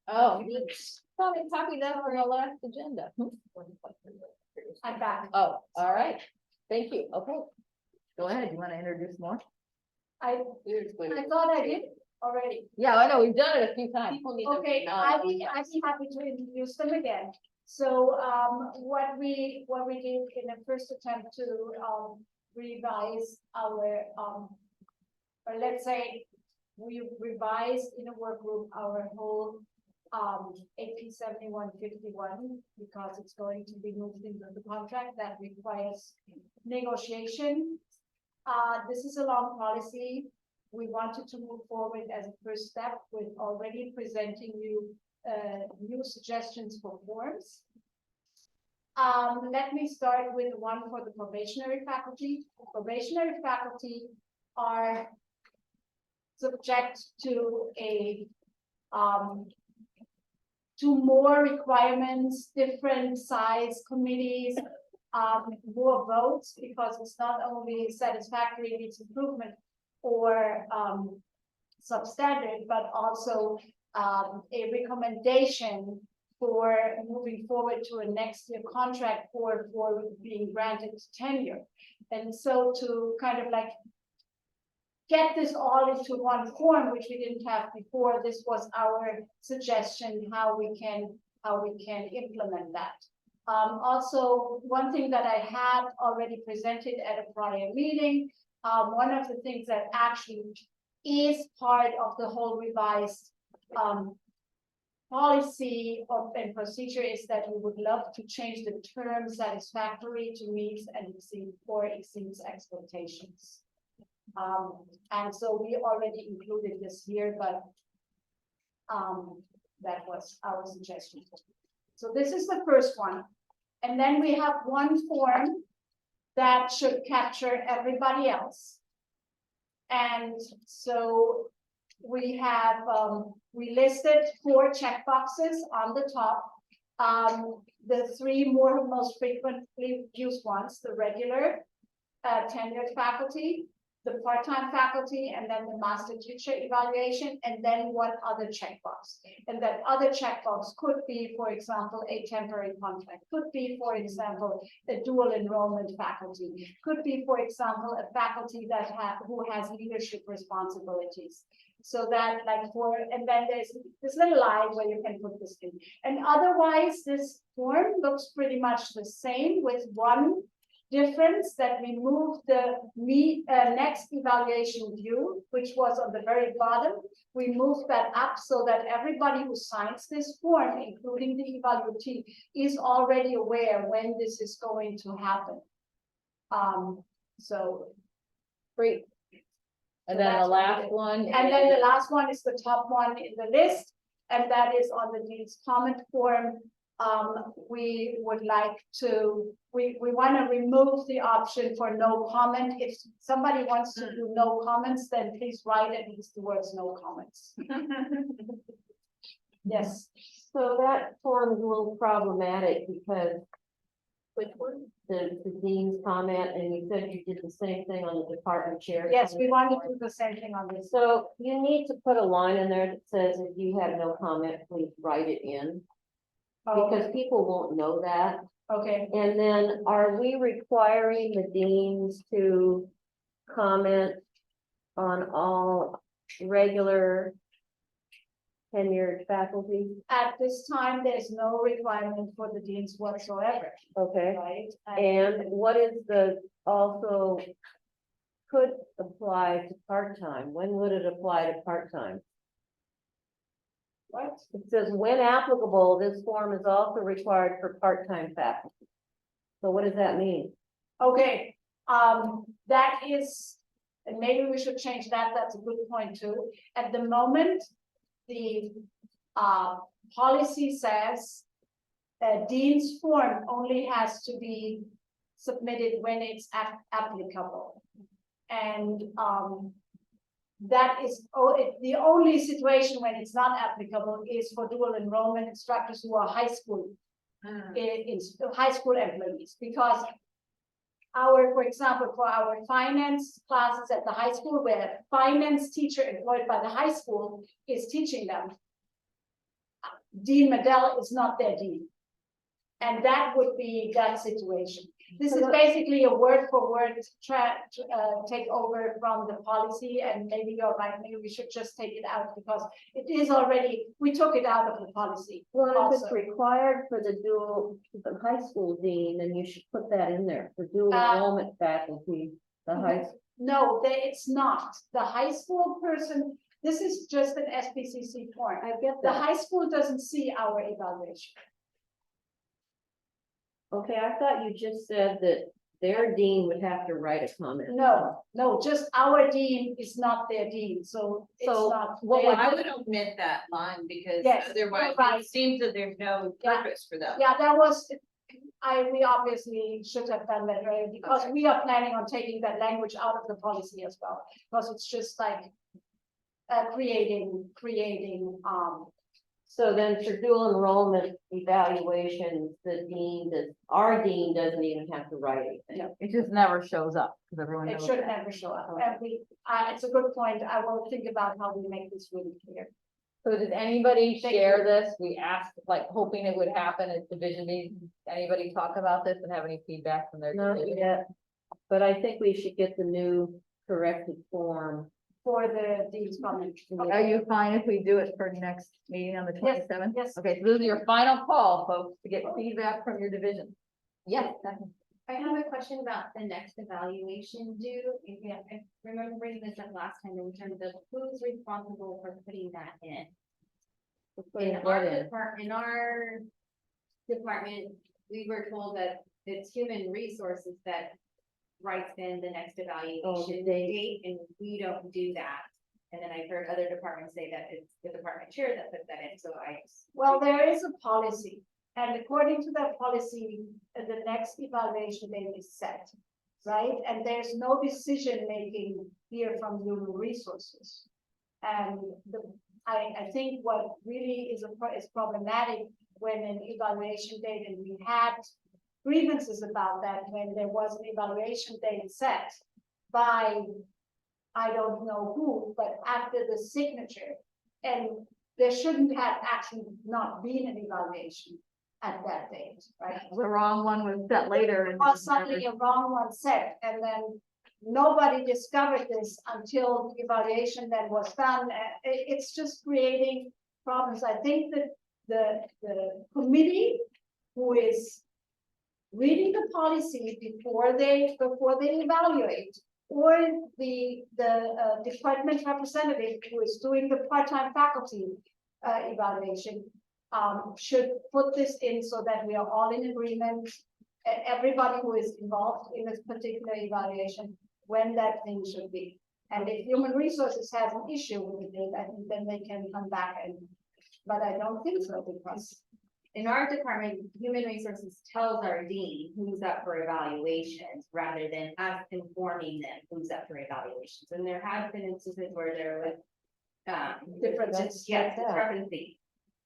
probably copied that from our last agenda. I'm back. Oh, all right, thank you, okay. Go ahead, you wanna introduce more? I thought I did already. Yeah, I know, we've done it a few times. Okay, I'd be happy to introduce them again. So, what we did in the first attempt to, revise our, or let's say, we revised in a work group our whole, AP 7151, because it's going to be moved into the contract that requires negotiation. This is a long policy. We wanted to move forward as a first step with already presenting you new suggestions for forms. Let me start with the one for the probationary faculty. Probationary faculty are subject to a to more requirements, different size committees, more votes, because it's not only satisfactory needs improvement or substandard, but also a recommendation for moving forward to a next year contract for being granted tenure. And so to kind of like get this all into one form, which we didn't have before, this was our suggestion, how we can implement that. Also, one thing that I had already presented at a prior meeting, one of the things that actually is part of the whole revised policy and procedure is that we would love to change the term satisfactory to meets and exceed or exceeds expectations. And so we already included this here, but that was our suggestion. So this is the first one. And then we have one form that should capture everybody else. And so we have, we listed 4 checkboxes on the top. The 3 most frequently used ones, the regular, tenured faculty, the part-time faculty, and then the master teacher evaluation, and then one other checkbox. And that other checkbox could be, for example, a temporary contract, could be, for example, a dual enrollment faculty, could be, for example, a faculty that who has leadership responsibilities. So that like and then there's this little line where you can put this in. And otherwise, this form looks pretty much the same with one difference, that we moved the next evaluation view, which was on the very bottom. We moved that up so that everybody who signs this form, including the evaluatee, is already aware when this is going to happen. So Great. And So then the that's last it. one. And then the last one is the top one in the list, and that is on the dean's comment form. We would like to, we want to remove the option for no comment. If somebody wants to do no comments, then please write at least the words no comments. Yes, So that form is a little problematic because Which one? the dean's comment, and you said you did the same thing on the department chair. yes, we want to do the same thing on this. So you need to put a line in there that says, if you have no comment, please write it in, Oh, because people won't know that. okay, And then are we requiring the deans to comment on all regular tenured faculty? at this time, there's no requirement for the deans whatsoever, Okay, right? and what is the also could apply to part-time? When would it apply to part-time? What? It says, when applicable, this form is also required for part-time faculty. So what does that mean? Okay, that is, and maybe we should change that, that's a good point too. At the moment, the policy says a dean's form only has to be submitted when it's applicable. And that is, the only situation when it's not applicable is for dual enrollment instructors who are high school in high school employees, because for example, for our finance classes at the high school, where a finance teacher employed by the high school is teaching them, Dean Medell is not their dean. And that would be that situation. This is basically a word for word take over from the policy, and maybe you're right, maybe we should just take it out because it is already, we took it out of the policy. Well, if also. it's required for the high school dean, then you should put that in there for dual enrollment faculty, the high. No, it's not. The high school person, this is just an SPCC form. I get The that. high school doesn't see our evaluation. Okay, I thought you just said that their dean would have to write a comment. No, just our dean is not their dean, so it's So, not. Well, their- I would omit that line because Yes, otherwise right. it seems that there's no Yeah. purpose for that. Yeah, that was, we obviously should have done that, right? Because Okay. we are planning on taking that language out of the policy as well, because it's just like creating, So then for dual enrollment evaluations, our dean doesn't even have to write anything. It just never shows up because everyone it knows. should never show up. And it's a good point. I will think about how we make this really clear. So does anybody Thank share you. this? We asked, like, hoping it would happen at division meetings. Anybody talk about this and have any feedback from their? Not division? yet, but I think we should get the new corrected form. For these comments. Are you fine if we do it for next meeting on the 27th? Yes. Okay, so this is your final call, folks, to get feedback from your division. Yes, Stephanie. I have a question about the next evaluation due. I remember bringing this up last time in terms of who's responsible for putting that in. In our department, we were told that it's human resources that writes in the next evaluation date, and we don't do that. And then I've heard other departments say that it's the department chair that puts that in, so Well, there is a policy, and according to that policy, the next evaluation date is set, right? And there's no decision making here from human resources. And I think what really is problematic when an evaluation date, and we had grievances about that when there was an evaluation date set by, I don't know who, but after the signature. And there shouldn't have actually not been an evaluation at that date, right? The wrong one was set later. and- Or suddenly a wrong one set, and then nobody discovered this until the evaluation that was done. It's just creating problems. I think that the committee who is reading the policy before they evaluate, or the department representative who is doing the part-time faculty evaluation, should put this in so that we are all in agreement, everybody who is involved in this particular evaluation, when that thing should be. And if human resources has an issue with it, I think then they can come back but I don't think so, because In our department, human resources tells our dean who's up for evaluations rather than us informing them who's up for evaluations. And there have been instances where there was differences. yes, discrepancy.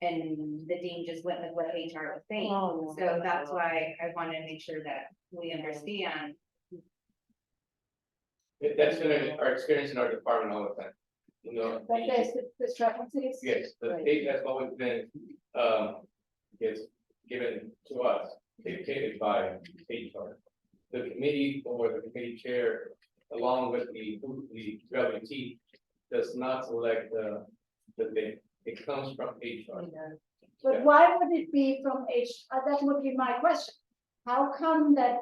And the dean just went with what HR was saying. Oh, So that's why I wanted to make sure that we understand. That's been our experience in our department all the time. You know, But there's discrepancies. yes, the date has always been, is given to us, dictated by HR. The committee or the committee chair, along with the WT, does not select the date. It comes from HR. But why would it be from that would be my question. How come that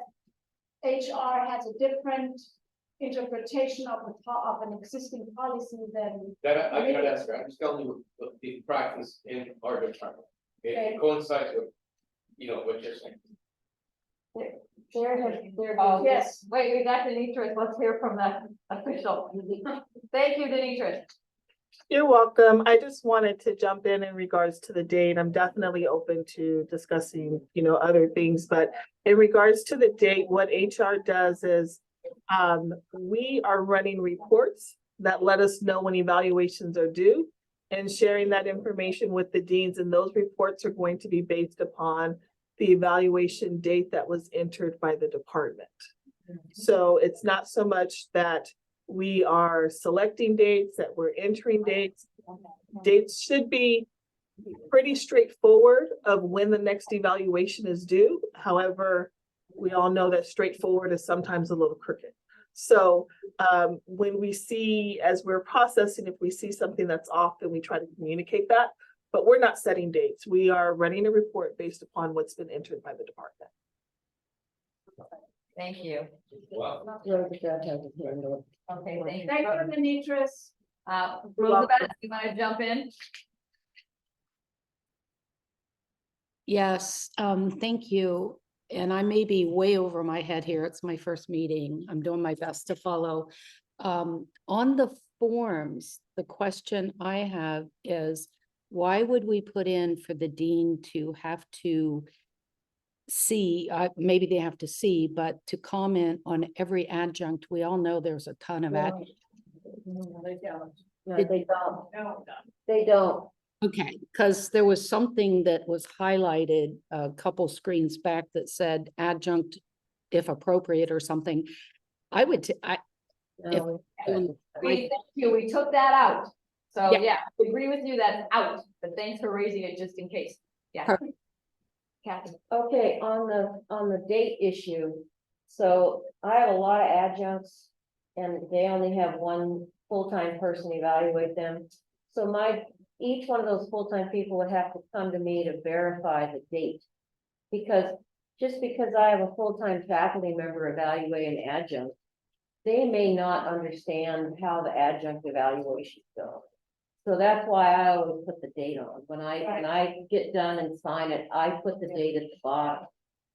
HR has a different interpretation of an existing policy than? That I cannot answer. I'm just telling you the practice in our department. Okay. It coincides with, what you're saying. Yes. Wait, we got Denitris. Let's hear from the official. Thank you, Denitris. You're welcome. I just wanted to jump in regards to the date. I'm definitely open to discussing, other things, but in regards to the date, what HR does is we are running reports that let us know when evaluations are due and sharing that information with the deans, and those reports are going to be based upon the evaluation date that was entered by the department. So it's not so much that we are selecting dates, that we're entering dates. Dates should be pretty straightforward of when the next evaluation is due. However, we all know that straightforward is sometimes a little crooked. So when we see, as we're processing, if we see something that's off, then we try to communicate that. But we're not setting dates. We are running a report based upon what's been entered by the department. Thank you. Wow. Okay, thank you. Thank you, Denitris. Elizabeth, you want to jump in? Yes, thank you. And I may be way over my head here. It's my first meeting. I'm doing my best to follow. On the forms, the question I have is, why would we put in for the dean to have to see, maybe they have to see, but to comment on every adjunct? We all know there's a ton of adjuncts. They don't. Okay, because there was something that was highlighted a couple screens back that said adjunct if appropriate or something. I would, Thank you. We took that out. So Yeah. yeah, I agree with you. That's out, but thanks for raising it just in case. Yeah. Perfect. Kathy. Okay, on the date issue, so I have a lot of adjuncts and they only have one full-time person evaluate them. So each one of those full-time people would have to come to me to verify the date. Because just because I have a full-time faculty member evaluating an adjunct, they may not understand how the adjunct evaluations go. So that's why I always put the date on. When I get done and sign it, I put the date at the bottom.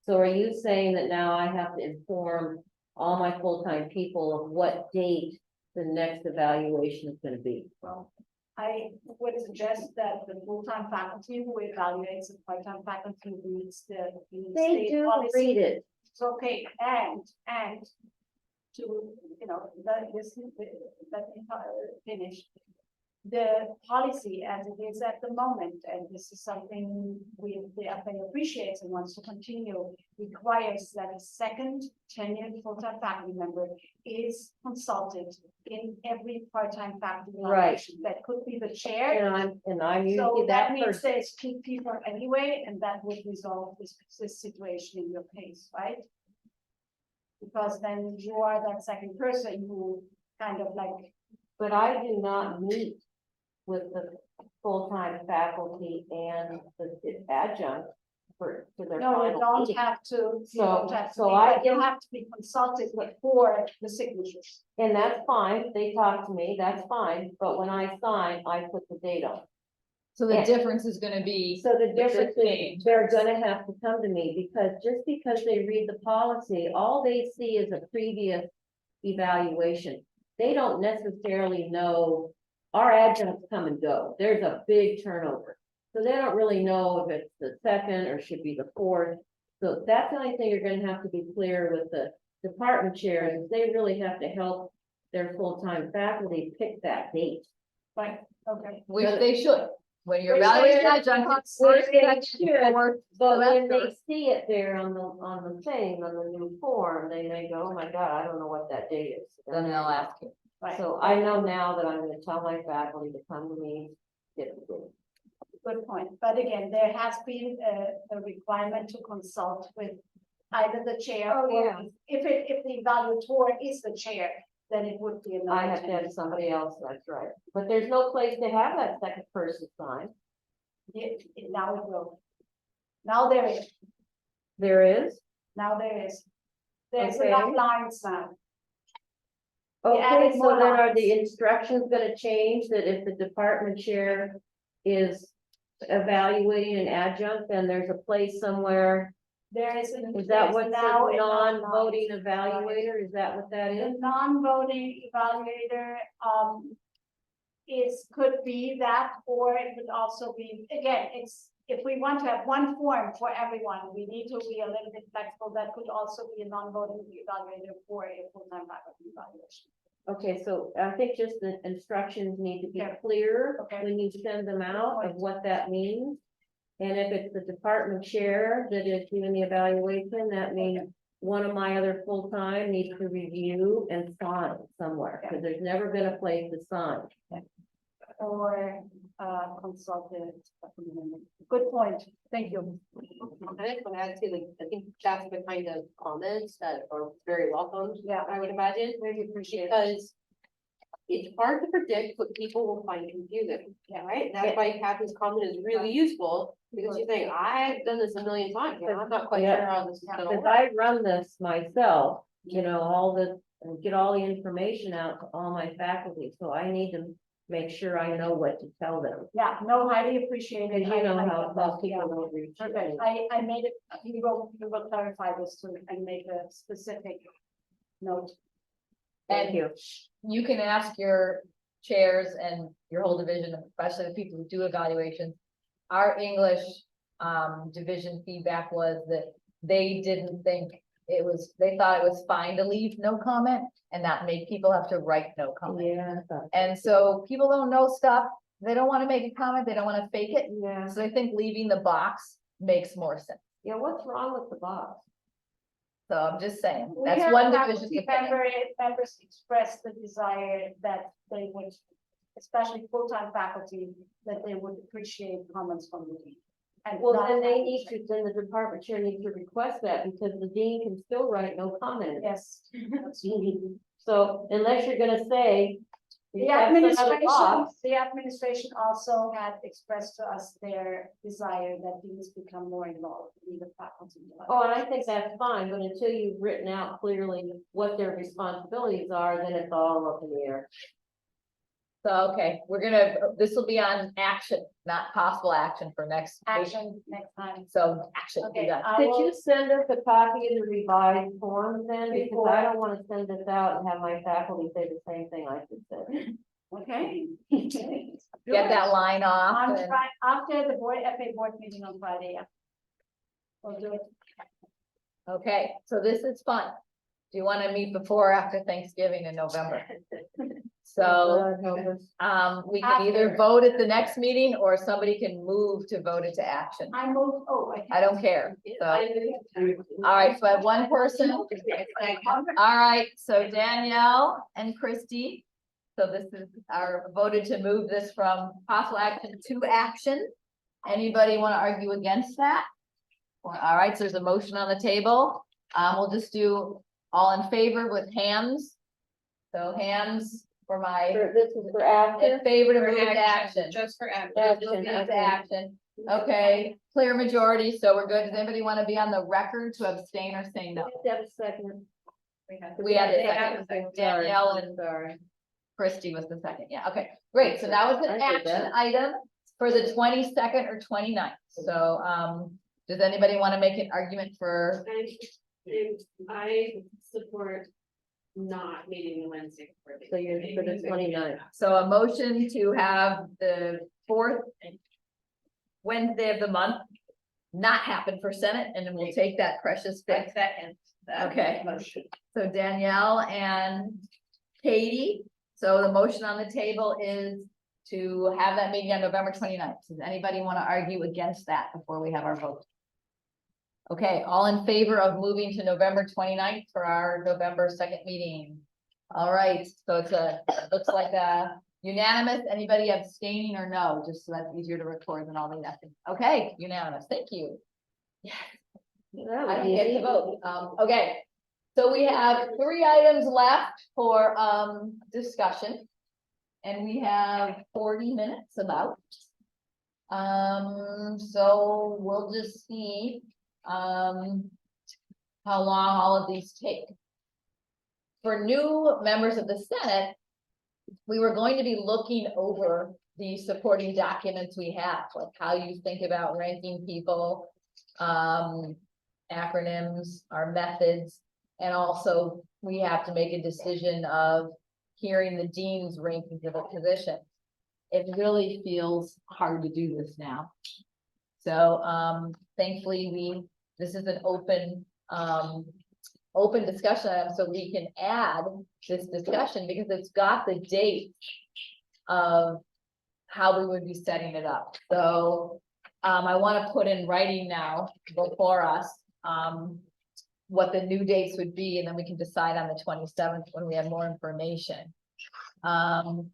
So are you saying that now I have to inform all my full-time people of what date the next evaluation is gonna be? Well, I would suggest that the full-time faculty who evaluates the part-time faculty reads the. They state do policy. read it. It's okay, and to, let me finish. the policy as it is at the moment, and this is something the FA appreciates and wants to continue, requires that a second tenured full-time faculty member is consulted in every part-time faculty Right. evaluation. That could be the chair. And I'm So usually that that means person. there's 2 people anyway, and that would resolve this situation in your case, right? Because then you are that second person who kind of like, But I do not meet with the full-time faculty and the adjunct for their no, you final don't meeting. have to. You So- don't have to so be, I but you can- have to be consulted before the signatures. And that's fine, they talk to me, that's fine, but when I sign, I put the date on. So the Yeah. difference is gonna be. So the difference change. is, they're gonna have to come to me, because just because they read the policy, all they see is a previous evaluation. They don't necessarily know, our adjuncts come and go, there's a big turnover. So they don't really know if it's the second or should be the fourth. So that's the only thing you're gonna have to be clear with the department chairs, is they really have to help their full-time faculty pick that date. Right, okay. Which they should, when you're Which they evaluating should. adjuncts. Which they second, should. fourth But when they semester. see it there on the thing, on the new form, they may go, oh my God, I don't know what that date is. Then they'll ask you. Right. So I know now that I'm gonna tell my faculty to come to me, get the date. Good point, but again, there has been a requirement to consult with either the chair. Oh, or yeah. If the evaluator is the chair, then it would be another. I have to have somebody else, that's right. But there's no place to have that second person sign. Now it will. Now there is, There is? now there is. There's Okay. enough lines now. Okay, added so more then are lines. the instructions gonna change that if the department chair is evaluating an adjunct, then there's a place somewhere? There is. Is that there's what's now a enough non-voting lines. evaluator? Is that what that The is? non-voting evaluator, could be that, or it would also be, again, it's, if we want to have one form for everyone, we need to be a little bit flexible. That could also be a non-voting evaluator for a full-time faculty evaluation. Okay, so I think just the instructions need to be Okay. clear Okay. when you send them out of what that means. And if it's the department chair that is doing the evaluation, that means one of my other full-time needs to review and sign somewhere, because there's never been a place to sign. Or consultant. Good point, thank you. I just want to add to, like, I think that's the kind of comments that are very welcome, Yeah. I would imagine, Really appreciate it. because it's hard to predict what people will find confusing, right? And that's why having this comment is really useful, because you think, I've done this a million times, and I'm not quite Yeah. sure how this is gonna Because work. I run this myself, you know, all the, and get all the information out to all my faculty, so I need to make sure I know what to tell them. Yeah, no, highly appreciated. Because you know I- how most yeah. people don't reach. Perfect, I made it, we will clarify this too and make a specific note. Thank you. You can ask your chairs and your whole division, especially the people who do evaluations. Our English division feedback was that they didn't think it was, they thought it was fine to leave no comment, and that made people have to write no comment. Yeah. I thought- And so people don't know stuff, they don't want to make a comment, they don't want to fake it, Yeah, so I think leaving the box makes more sense. yeah, what's wrong with the box? So I'm just saying, We that's have one faculty division's opinion. members express the desire that they would, especially full-time faculty, that they would appreciate comments from the dean. And Well, not then they have need to, then the department chair needs to request that, because the dean can still write no comment. Yes. So unless you're gonna say. The "That's another administration, box," the administration also had expressed to us their desire that deans become more involved in the faculty. Oh, and I think that's fine, but until you've written out clearly what their responsibilities are, then it's all up in the air. So, okay, we're gonna, this will be on action, not possible action for next. week. Action next time. So action, do Okay, that. I Could will- you send us a copy of the revised forms then, because I don't wanna send this out and have my faculty say the same thing I just said. Okay. Get that line off. On and- after the board, FA board meeting on Friday, yeah. We'll do it. Okay, so this is fun. Do you wanna meet before or after Thanksgiving in November? So, we can either After. vote at the next meeting or somebody can move to vote it to action. I moved, I don't care, so. All right, so I have one person. All right, so Danielle and Christy. So this is our voted to move this from possible action to action. Anybody want to argue against that? Well, all right, so there's a motion on the table. We'll just do all in favor with hands. So hands for my, This is for after. in favor to For move to action, action. just for action. Moving to action. Okay, clear majority, so we're good. Does anybody want to be on the record to abstain or say no? Have a second. We have a Yeah, second. sorry. Danielle and Sorry. Christy was the second. Yeah, okay, great. So that was an I did action that. item for the 22nd or 29th. So, does anybody want to make an argument for, I support not meeting the Wednesday. So you're for the 29th. so a motion to have the fourth Wednesday of the month not happen for Senate, and then we'll take that precious bit. Second. Okay. So Danielle and Katie, so the motion on the table is to have that meeting on November 29th. Does anybody want to argue against that before we have our vote? Okay, all in favor of moving to November 29th for our November 2nd meeting? All right, so it's looks like a unanimous. Anybody abstaining or no? Just so that's easier to record than all the nothing. Okay, unanimous. Thank you. I don't get to vote. Okay, so we have 3 items left for discussion. And we have 40 minutes about. So we'll just see how long all of these take. For new members of the Senate, we were going to be looking over the supporting documents we have, like how you think about ranking people, acronyms, our methods, and also we have to make a decision of hearing the dean's rankings of a position. It really feels hard to do this now. So, thankfully this is an open discussion item, so we can add this discussion because it's got the date of how we would be setting it up. So, I want to put in writing now before us, what the new dates would be, and then we can decide on the 27th when we have more information.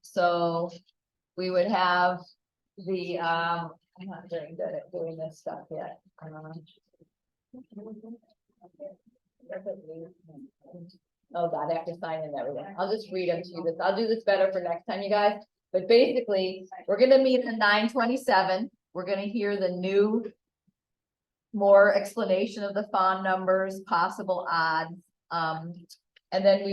So we would have the, I'm not very good at doing this stuff yet. Oh God, I have to sign in everything. I'll just read them to you. I'll do this better for next time, you guys. But basically, we're gonna meet at 9:27. We're gonna hear the new more explanation of the font numbers, possible odds. And then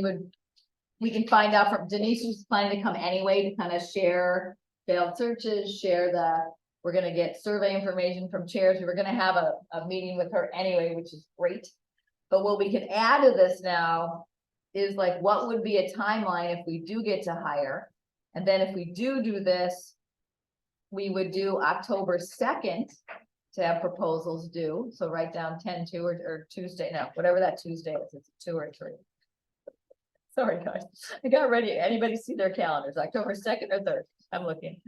we can find out from Denise, who's planning to come anyway to kind of share failed searches, we're gonna get survey information from chairs. We were gonna have a meeting with her anyway, which is great. But what we can add to this now is like, what would be a timeline if we do get to hire? And then if we do this, we would do October 2nd to have proposals due. So write down 10/2 or Tuesday, no, whatever that Tuesday is, it's 2 or 3. Sorry, guys, I got ready. Anybody see their calendars? October 2nd or 3rd? I'm looking.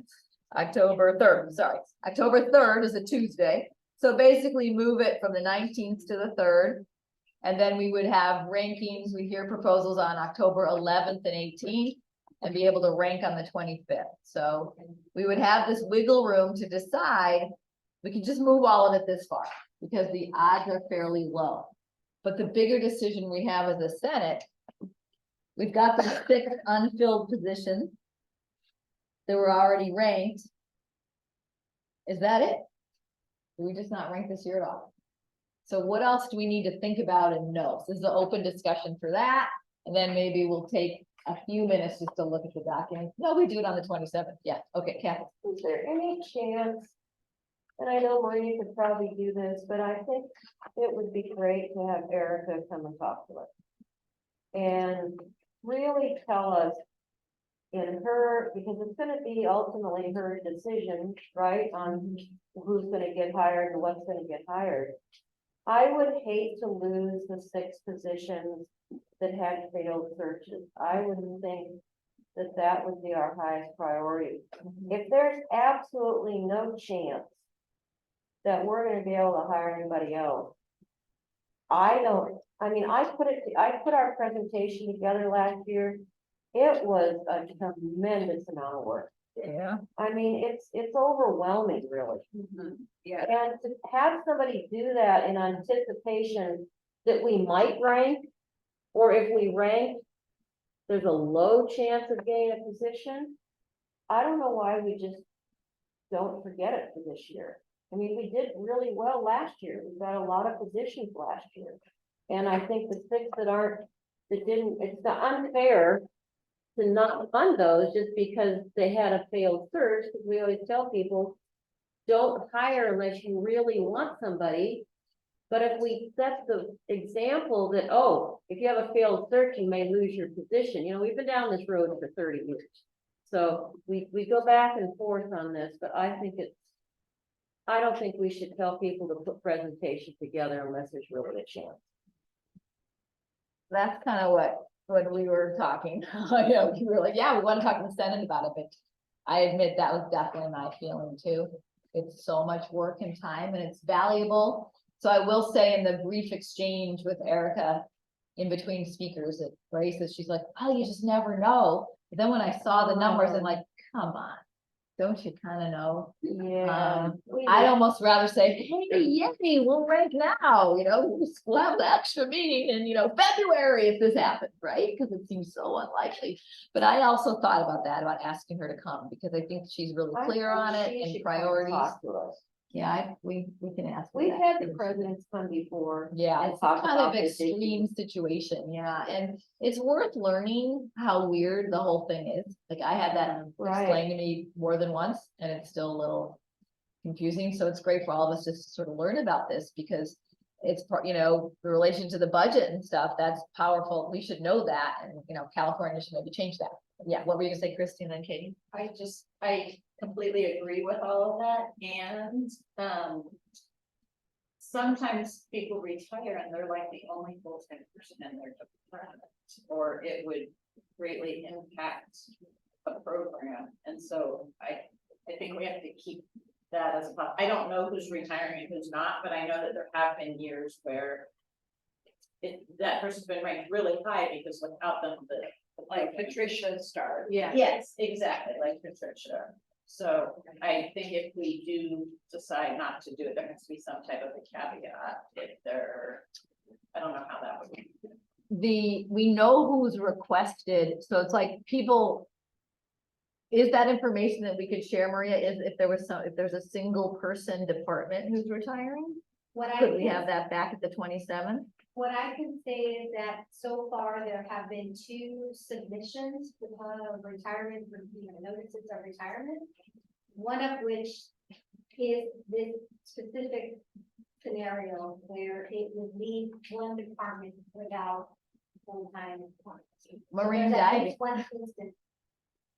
October 3rd, sorry. October 3rd is a Tuesday. So basically move it from the 19th to the 3rd. And then we would have rankings. We hear proposals on October 11th and 18th and be able to rank on the 25th. So we would have this wiggle room to decide. We can just move all of it this far because the odds are fairly low. But the bigger decision we have as a Senate, we've got the 6 unfilled positions that were already ranked. Is that it? Did we just not rank this year at all? So what else do we need to think about and know? So this is an open discussion for that. And then maybe we'll take a few minutes just to look at the documents. No, we do it on the 27th. Yeah. Okay, Kathy. Is there any chance, and I know Maria could probably do this, but I think it would be great to have Erica come and talk to us. And really tell us in her, because it's gonna be ultimately her decision, right, on who's gonna get hired and what's gonna get hired. I would hate to lose the 6 positions that had failed searches. I wouldn't think that that would be our highest priority. If there's absolutely no chance that we're gonna be able to hire anybody else, I put our presentation together last year. It was a tremendous amount of work. Yeah. I mean, it's overwhelming, really. Yeah. And to have somebody do that in anticipation that we might rank, or if we rank, there's a low chance of getting a position. I don't know why we just don't forget it for this year. I mean, we did really well last year. We got a lot of positions last year. And I think the 6 it's not unfair to not fund those just because they had a failed search, because we always tell people, don't hire unless you really want somebody. But if we set the example that, oh, if you have a failed search, you may lose your position. You know, we've been down this road for 30 years. So we go back and forth on this, but I don't think we should tell people to put presentations together unless there's really a chance. That's kind of what, when we were talking, you know, we were like, yeah, we want to talk to the Senate about it, but I admit that was definitely my feeling too. It's so much work and time and it's valuable. So I will say in the brief exchange with Erica in between speakers at Grace's, she's like, oh, you just never know. But then when I saw the numbers, I'm like, come on, don't you kind of know? Yeah. I'd almost rather say, hey, yay, we'll rank now, you know, we'll have the extra meeting in, you know, February if this happens, right? Because it seems so unlikely. But I also thought about that, about asking her to come, because I think she's really clear on it and priorities. Yeah, we can ask. her We've that. had the presidents come before. Yeah, and it's talk kind of about this issue. extreme situation, yeah, and it's worth learning how weird the whole thing is. Like I had that explained to me more than once, and it's still a little confusing, so it's great for all of us just to sort of learn about this, because it's, you know, the relation to the budget and stuff, that's powerful, we should know that, and, you know, California should maybe change that. Yeah, what were you gonna say, Christine and Katie? I completely agree with all of that, and, sometimes people retire and they're like the only full-time person in their department, or it would greatly impact a program, and so I think we have to keep that as a, I don't know who's retiring and who's not, but I know that there have been years where that person's been ranked really high because without them, like Patricia Starr. Yeah. Yes, exactly, like Patricia. So I think if we do decide not to do it, there has to be some type of a caveat if there, I don't know how that would be. We know who's requested, so it's like people. Is that information that we could share, Maria, is if there's a single person department who's retiring? Could we have that back at the 27th? What I can say is that so far there have been 2 submissions of retirement, notices of retirement. One of which is this specific scenario where it would leave one department without full-time. Marine There's at diving. least one instance.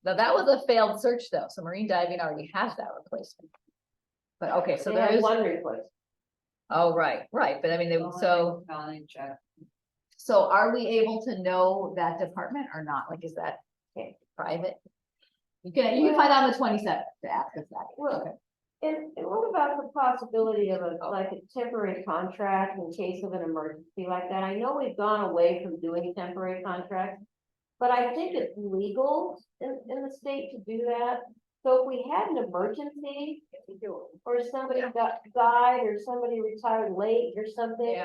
Now, that was a failed search though, so marine diving already has that replacement. But okay, so there is. One replacement. Oh, right, but I mean, so are we able to know that department or not? Like, is that private? You can find out on the 27th to ask us that. Well, Okay. And what about the possibility of like a temporary contract in case of an emergency like that? I know we've gone away from doing temporary contracts, but I think it's legal in the state to do that. So if we had an emergency, or somebody died, or somebody retired late or something,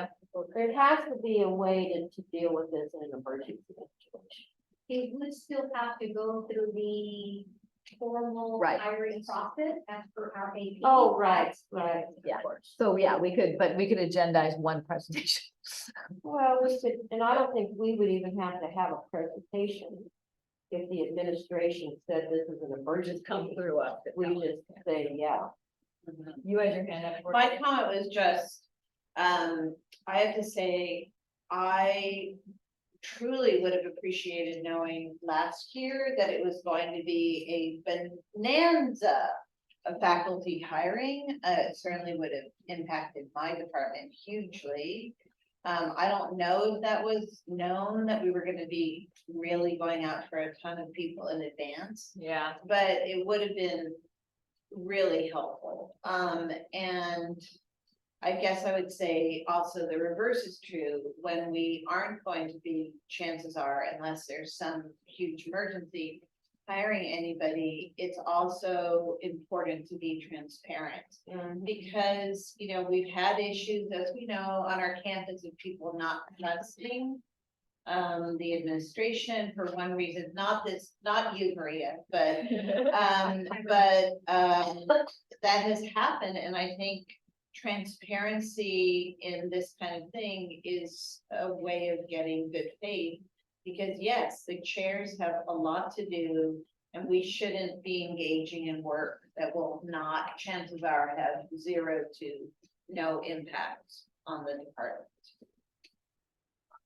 there has to be a way to deal with this in an emergency situation. It would still have to go through the formal hiring process as per our AP. Oh, right. Yeah, so yeah, we could agendize one presentation. Well, we could, and I don't think we would even have to have a presentation. If the administration said this is an emergency. Come through us. We just say, yeah. You had your hand up. My comment was just, I have to say, I truly would have appreciated knowing last year that it was going to be a bonanza of faculty hiring. It certainly would have impacted my department hugely. I don't know if that was known that we were gonna be really going out for a ton of people in advance, Yeah. but it would have been really helpful. And I guess I would say also the reverse is true. When we aren't going to be, chances are, unless there's some huge emergency, hiring anybody, it's also important to be transparent. Because, you know, we've had issues, as we know, on our campus of people not trusting the administration for one reason, not you, Maria, but that has happened, and I think transparency in this kind of thing is a way of getting good faith. Because yes, the chairs have a lot to do, and we shouldn't be engaging in work that will not, chances are, have 0 to no impact on the department.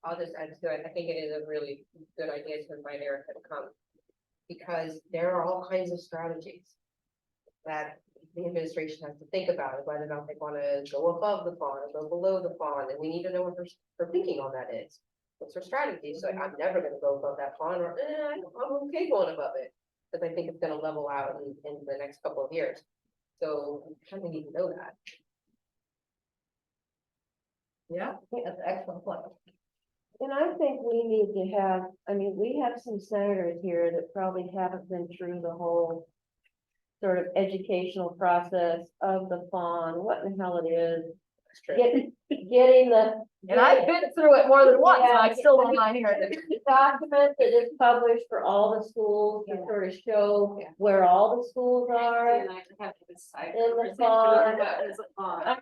I'll just add to it. I think it is a really good idea to invite Erica to come. Because there are all kinds of strategies that the administration has to think about, whether or not they want to go above the pond or go below the pond, and we need to know what her thinking on that is. What's her strategy? So I'm never gonna go above that pond, or I'm okay going above it, because I think it's gonna level out in the next couple of years. So we kind of need to know that. Yeah, that's an excellent point. And I think we need to have, I mean, we have some senators here that probably haven't been through the whole sort of educational process of the fawn, what in the hell it is. Getting the. And I've been through it more than once, and I Yeah, still don't mind hearing it. the document that is published for all the schools to sort of show where all the schools are. In the fawn.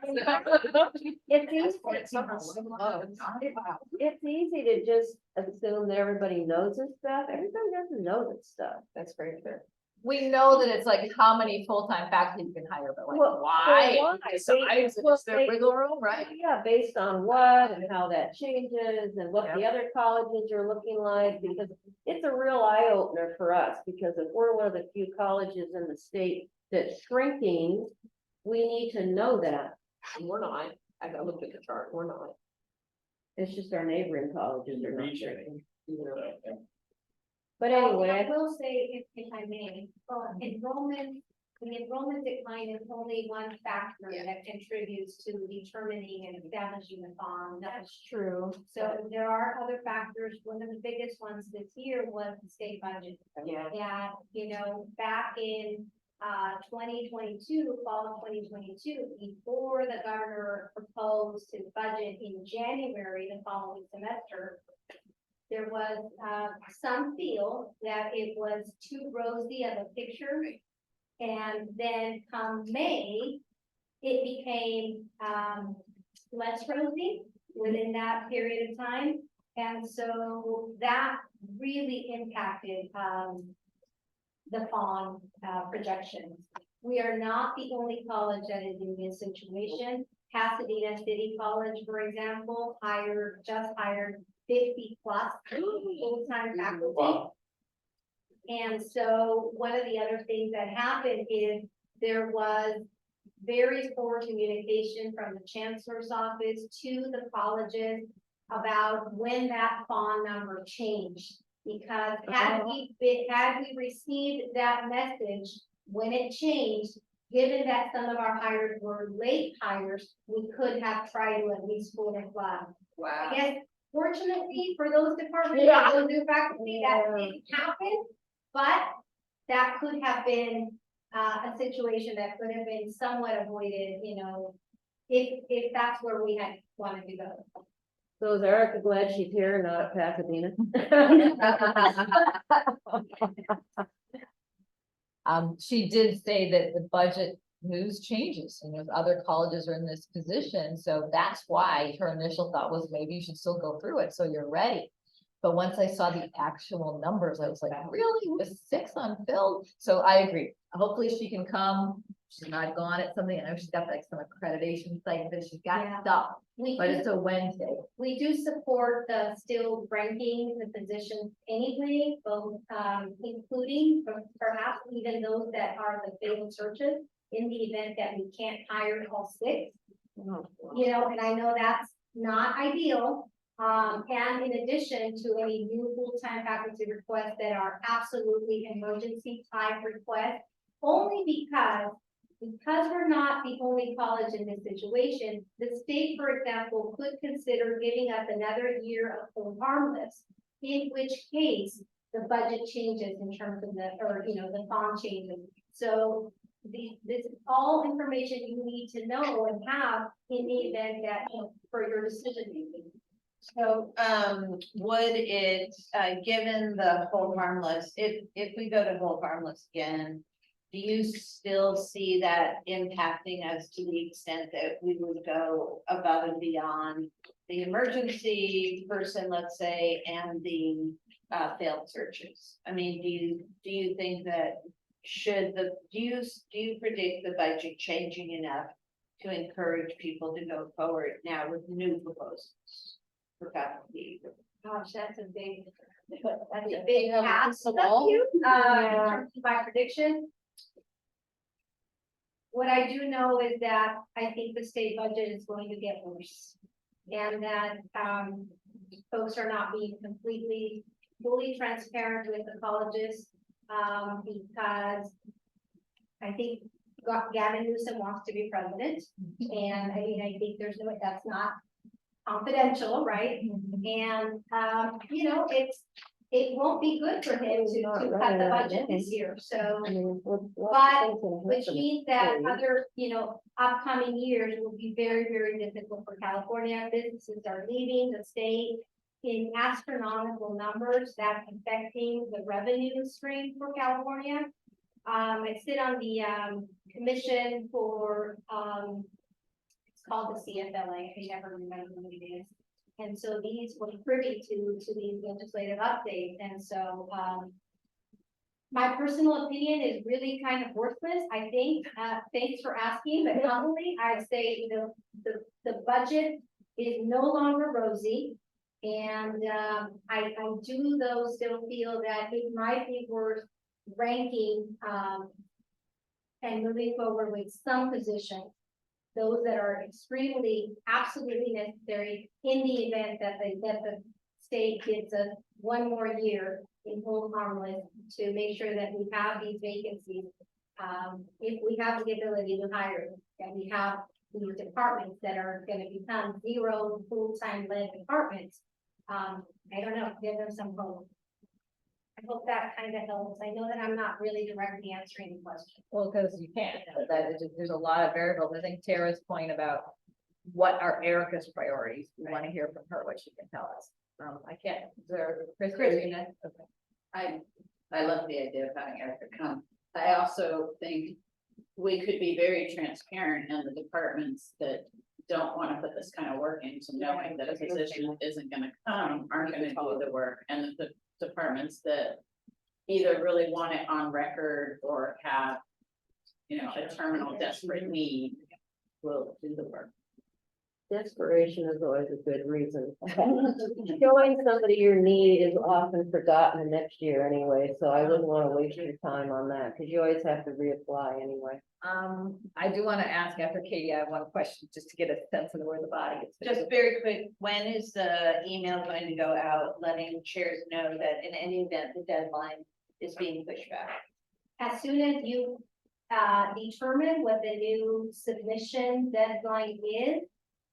It's easy to just assume that everybody knows this stuff. Everybody doesn't know this stuff. That's very fair. We know that it's like how many full-time faculty you can hire, but like, Well, why? why? Besides, Well, it's their wiggle room, right? Yeah, based on what and how that changes and what the other colleges are looking like, because it's a real eye opener for us, because if we're one of the few colleges in the state that's shrinking, we need to know that. And we're not. I looked at the chart. We're not. It's just our neighboring colleges are not shrinking. But anyway. I will say, if I may, enrollment, the enrollment decline is only one factor that contributes to determining and establishing the bond. That's true. So there are other factors. One of the biggest ones this year was the state budget. Yeah. And, you know, back in 2022, fall of 2022, before the governor proposed his budget in January, the following semester, there was some feel that it was too rosy of a picture. And then come May, it became less rosy within that period of time. And so that really impacted the fawn projections. We are not the only college that is in this situation. Pasadena City College, for example, just hired 50 plus full-time faculty. Wow. And so one of the other things that happened is there was very poor communication from the chancellor's office to the colleges about when that fawn number changed. Because had we received that message when it changed, given that some of our hires were late hires, we could have tried to at least pull it flat. Wow. I guess fortunately for those departments, those new faculty, that didn't happen, but that could have been a situation that could have been somewhat avoided, you know, if that's where we had wanted to go. So is Erica glad she's here, not at Pasadena? She did say that the budget news changes and there's other colleges are in this position. So that's why her initial thought was maybe you should still go through it so you're ready. But once I saw the actual numbers, I was like, really? With 6 unfilled? So I agree. Hopefully she can come. She's not gone at something. I know she's got like some accreditation thing that she's got stuff, but it's a Wednesday. We do support the still ranking the positions anyway, both including perhaps even those that are the failed searches in the event that we can't hire all 6. You know, and I know that's not ideal. And in addition to any new full-time faculty requests that are absolutely emergency type requests, only because we're not the only college in this situation, the state, for example, could consider giving us another year of hold harmless, in which case the budget changes in terms of the bond changes. So this is all information you need to know and have in the event that, for your decision making. So, would it, given the hold harmless, if we go to hold harmless again, do you still see that impacting us to the extent that we would go above and beyond the emergency person, let's say, and the failed searches? I mean, do you think that do you predict the budget changing enough to encourage people to go forward now with new proposals for faculty? Gosh, that's a big ask of you, in terms of my prediction. What I do know is that I think the state budget is going to get worse. And that, folks are not being fully transparent with the colleges, because I think Gavin Newsom wants to be president. And I mean, I think that's not confidential, right? And, it won't be good for him to cut the budget this year, so. But, which means that other, upcoming years will be very, very difficult for California. Businesses are leaving the state in astronomical numbers. That's affecting the revenue stream for California. I sit on the, commission for, it's called the CFLA, I never remember what it is. And so these were privy to these legislative updates, and so, my personal opinion is really kind of worthless, I think. Thanks for asking, but normally I'd say, the budget is no longer rosy. And, I do though still feel that it might be worth ranking, and moving forward with some positions, those that are extremely, absolutely necessary in the event that the state gives us one more year in hold harmless to make sure that we have these vacancies. If we have the ability to hire, and we have these departments that are gonna become 0 full-time led departments, I don't know, give them some hope. I hope that kind of helps. I know that I'm not really directly answering the question. Well, because you can't, but there's a lot of variables. I think Tara's point about what are Erica's priorities, we want to hear from her what she can tell us. I can't, Chris, you know? Okay. I love the idea of having Erica come. I also think we could be very transparent in the departments that don't want to put this kind of work into, knowing that a position isn't gonna come, aren't gonna do the work, and the departments that either really want it on record or have, a terminal desperate need will do the work. Desperation is always a good reason. Showing somebody your need is often forgotten the next year anyway, so I wouldn't want to waste your time on that, because you always have to reapply anyway. I do want to ask after Katie, I have one question just to get a sense of where the body is. Just very quick, when is the email going to go out letting chairs know that in any event, the deadline is being pushed back? As soon as you, determine what the new submission deadline is,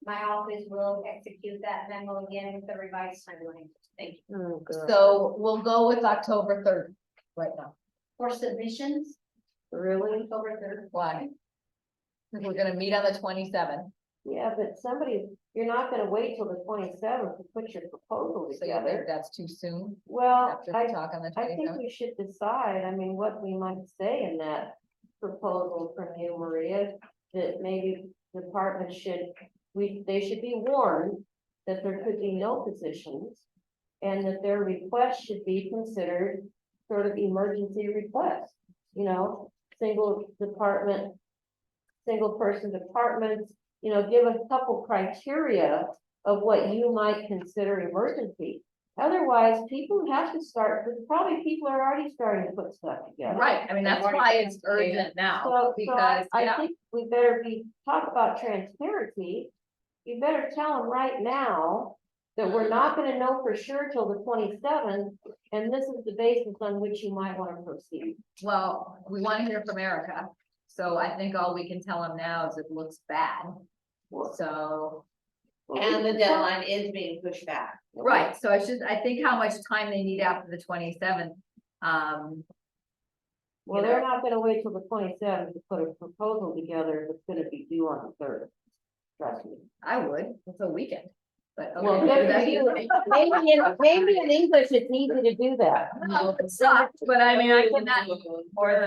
my office will execute that memo again with the revised timeline. Thank you. Oh, God. So we'll go with October 3rd right now. For submissions, Really? October 3rd. Why? Because we're gonna meet on the 27th. Yeah, but you're not gonna wait till the 27th to put your proposal So you think together. that's too soon Well, after the I talk on the I think 27th? we should decide, what we might say in that proposal from you, Maria, that maybe departments they should be warned that there could be no positions, and that their request should be considered sort of emergency requests, single person departments, give a couple criteria of what you might consider emergency. Otherwise, people have to start, probably people are already starting to put stuff together. Right, I mean, that's why it's urgent now, So because, I yeah, think we better talk about transparency you better tell them right now that we're not gonna know for sure till the 27th, and this is the basis on which you might wanna proceed. Well, we want to hear from Erica, so I think all we can tell him now is it looks bad. So, And the deadline is being pushed back. right, so I think how much time they need after the 27th. Well, they're not gonna wait till the 27th to put a proposal together that's gonna be due on the 3rd. Trust me. I would, it's a weekend, but. okay, Well, good for that's- you. Maybe in English, it's easy to do that. No, it sucks, but I mean, I cannot more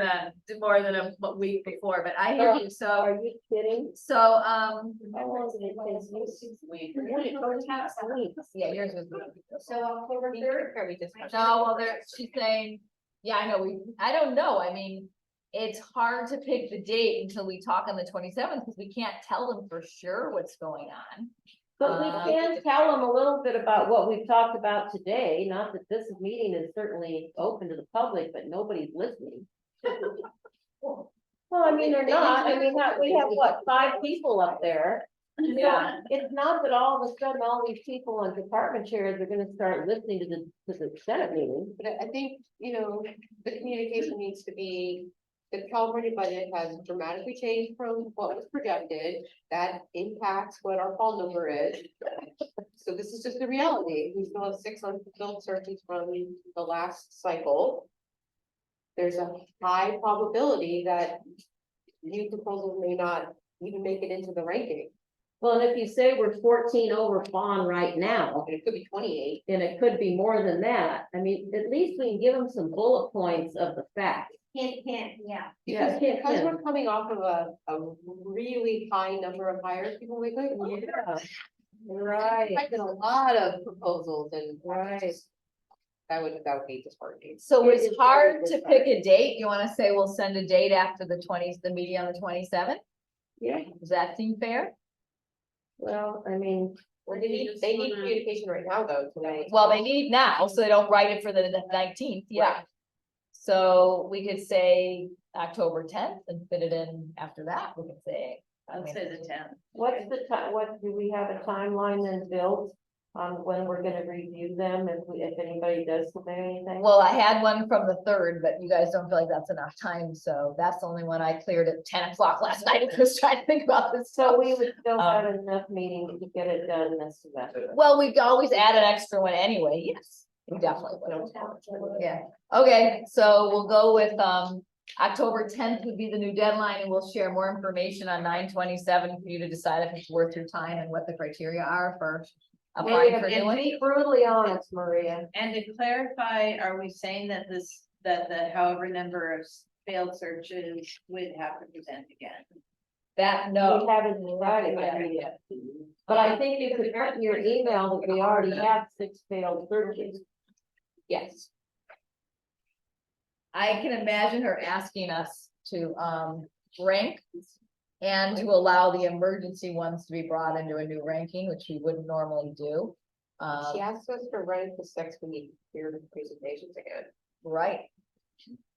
than a week before, but I hear you, so, Are you kidding? so, How long did it take you? yeah, yours was. So October third, No, well, she's saying, yeah, I know, I don't know, I mean, it's hard to pick the date until we talk on the 27th, because we can't tell them for sure what's going on. But we can tell them a little bit about what we've talked about today, not that this meeting is certainly open to the public, but nobody's listening. Well, I mean, they're not, I mean, we have what, 5 people up there? Yeah. It's not that all of a sudden all these people on department chairs are gonna start listening to the Senate meeting. But I think, you know, the communication needs to be, the calibrated budget has dramatically changed from what was projected. That impacts what our fall number is. So this is just the reality. We still have 6 unfulfilled searches from the last cycle. There's a high probability that new proposals may not even make it into the ranking. Well, and if you say we're 14 over fawn right now, And it could be 28. and it could be more than that, I mean, at least we can give them some bullet points of the facts. yeah. Yeah, Because we're coming off of a really high number of hires, people may go, "Oh, Yeah, right, expected a lot of proposals and right. that would be disheartening. So It it's is hard very to pick a date, you wanna say we'll send a date after the meeting on the 27th? Yeah, Does that seem fair? well, I mean, Well, they need communication right now though, tonight. Well, they need now, so they don't write it for the 19th, yeah. So we could say October 10th and fit it in after that, we could say. I I'd mean, say the 10th. what's the time, do we have a timeline then built on when we're gonna review them, if anybody does submit anything? Well, I had one from the 3rd, but you guys don't feel like that's enough time, so that's the only one I cleared at 10 o'clock last night, I was trying to think about this. So we would still have enough meetings to get it done this semester. Well, we could always add an extra one anyway, yes, we definitely would. Yeah, okay, so we'll go with, October 10th would be the new deadline, and we'll share more information on 9/27 for you to decide if it's worth your time and what the criteria are for applying for Maria, new and one. be brutally honest, Maria. And to clarify, are we saying that the however number of failed searches would have to present again? That, We no, haven't decided that yet. But I think you could put in your email that we already have 6 failed searches. yes. I can imagine her asking us to, rank and to allow the emergency ones to be brought into a new ranking, which we wouldn't normally do. She asked us to run it to 6 when we hear the presentations again. Right.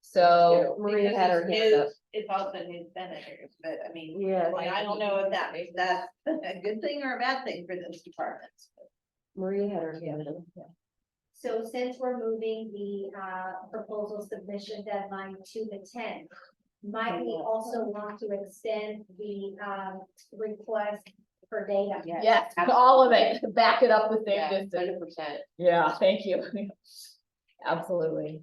So, Maria had her hand up. It's also his senators, but I mean, Yeah, I don't know if that's a good thing or a bad thing for those departments. Maria had her hand up. So since we're moving the proposal submission deadline to the 10th, might we also want to extend the request for data? yes, all of it, back it up with their Yeah, distance. 100%. Yeah, thank you. Absolutely.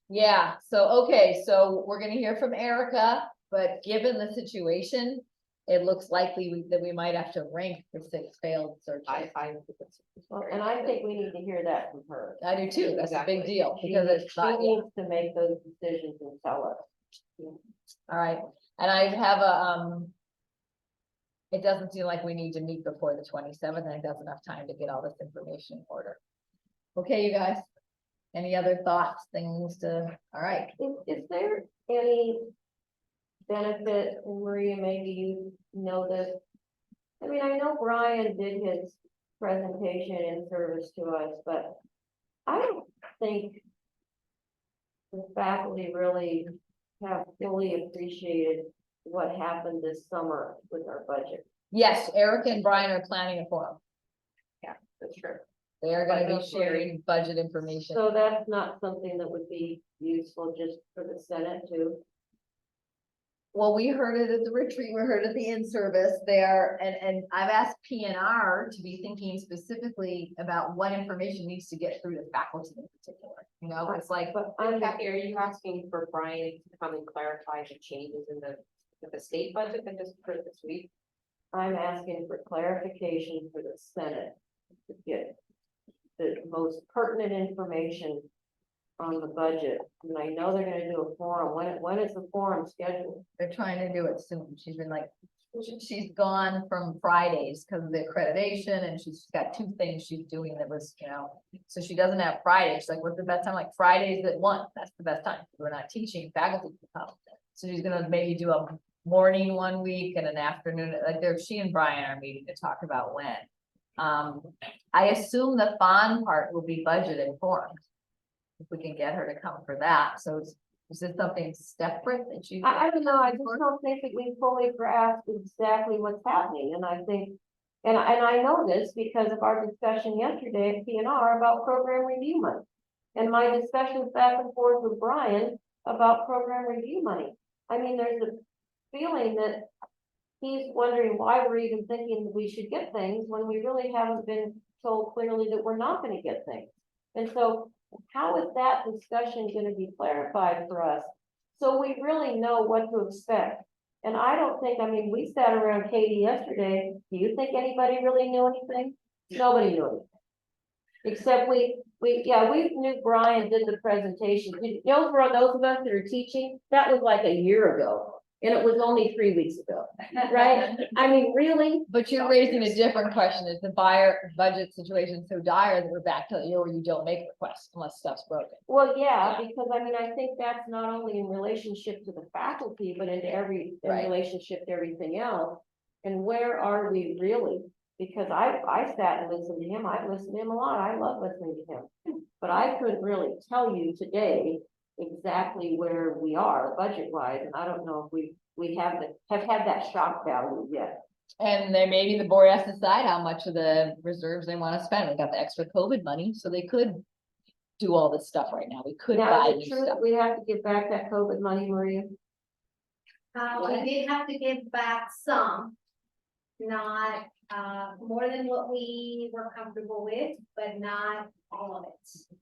Yeah, so, okay, so we're gonna hear from Erica, but given the situation, it looks likely that we might have to rank the 6 failed searches. I think it's. Well, and I think we need to hear that from her. I do too, that's a big Exactly. deal, because it's She not, yeah. needs to make those decisions and tell us. All right, and I have a, it doesn't seem like we need to meet before the 27th, I think that's enough time to get all this information in order. Okay, you guys, any other thoughts, things to, all right, Is there any benefit, and Maria, maybe you know this? I mean, I know Brian did his presentation in service to us, but I don't think the faculty really have fully appreciated what happened this summer with our budget. Yes, Erica and Brian are planning a forum. That's true. They are gonna be Budget. sharing budget information. So that's not something that would be useful just for the Senate too. Well, we heard it at the retreat, we heard it at the in-service there, and I've asked PNR to be thinking specifically about what information needs to get through to faculty in particular. You know, it's like, But Kathy, are you asking for Brian to come and clarify the changes in the state budget that just occurred this week? I'm asking for clarification for the Senate to get the most pertinent information on the budget. And I know they're gonna do a forum. When is the forum scheduled? they're trying to do it soon. She's been like, she's gone from Fridays because of the accreditation, and she's got 2 things she's doing that was, you know, so she doesn't have Fridays. She's like, what's the best time? Like Fridays at 1, that's the best time. We're not teaching, faculty can come. So she's gonna maybe do a morning one week and an afternoon, like she and Brian are meeting to talk about when. I assume the bond part will be budget informed. If we can get her to come for that, so is this something separate that you? I don't know. I just don't think that we fully grasp exactly what's happening. And I think, and I know this because of our discussion yesterday at PNR about program review money. And my discussions back and forth with Brian about program review money. I mean, there's a feeling that he's wondering why we're even thinking that we should get things when we really haven't been told clearly that we're not gonna get things. And so how is that discussion gonna be clarified for us? So we really know what to expect. And I don't think, I mean, we sat around Katie yesterday. Do you think anybody really knew anything? Nobody knew anything. Except we knew Brian did the presentation. You know, for those of us that are teaching, that was like a year ago. And it was only 3 weeks ago, right? I mean, really? But you're raising a different question. Is the buyer budget situation so dire that we're back to the year where you don't make requests unless stuff's broken? Well, yeah, because I mean, I think that's not only in relationship to the faculty, but in Right. relationship to everything else. And where are we really? Because I sat and listened to him. I've listened to him a lot. I love listening to him. But I couldn't really tell you today exactly where we are budget wise. And I don't know if we have had that shock value yet. And then maybe the board has to decide how much of the reserves they want to spend. We got the extra COVID money, so they could do all this stuff right now. We could Now, buy is new it true stuff. that we have to give back that COVID money, Maria? We did have to give back some, not, more than what we were comfortable with, but not all of it.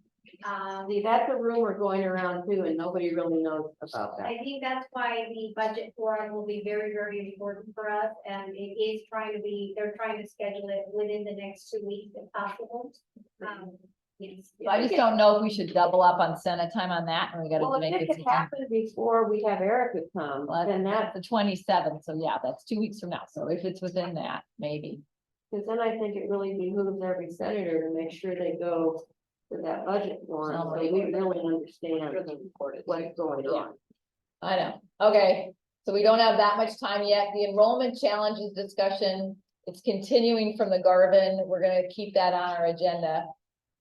See, that's a rumor going around too, and nobody really knows about that. I think that's why the budget forum will be very, very important for us, and it is they're trying to schedule it within the next 2 weeks if possible. Yes. I just don't know if we should double up on Senate time on that, and we Well, gotta if make it this. could happen before we have Erica come, then That's that, the 27th, so yeah, that's 2 weeks from now. So if it's within that, maybe. because then I think it really behooves every senator to make sure they go to that budget forum, so we really understand what's going on. I know. Okay, so we don't have that much time yet. The enrollment challenges discussion, it's continuing from the Garvin. We're gonna keep that on our agenda.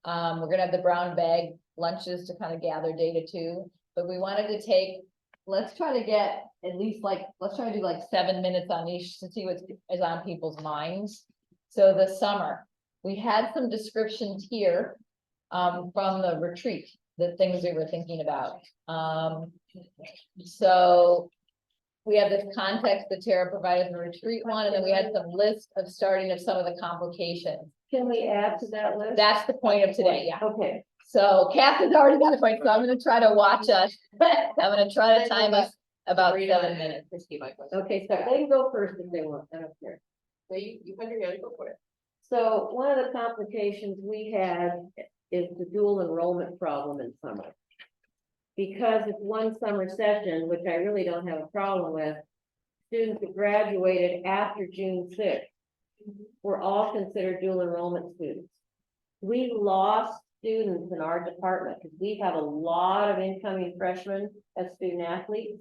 We're gonna have the brown bag lunches to kind of gather data too, but we wanted to take, let's try to get at least let's try to do like 7 minutes on each to see what is on people's minds. So the summer, we had some descriptions here from the retreat, the things we were thinking about. So we have this context that Tara provided in the retreat one, and then we had some list of starting of some of the complications. Can we add to that list? That's the point of today, yeah. Okay, So Kath has already got a point, so I'm gonna try to watch us. I'm gonna try to time us about 7 minutes. okay, so they can go first if they want, I don't care. You had your hand, go for it. So one of the complications we had is the dual enrollment problem in summer. Because it's one summer session, which I really don't have a problem with, students that graduated after June 6th were all considered dual enrollment students. We lost students in our department because we have a lot of incoming freshmen as student athletes.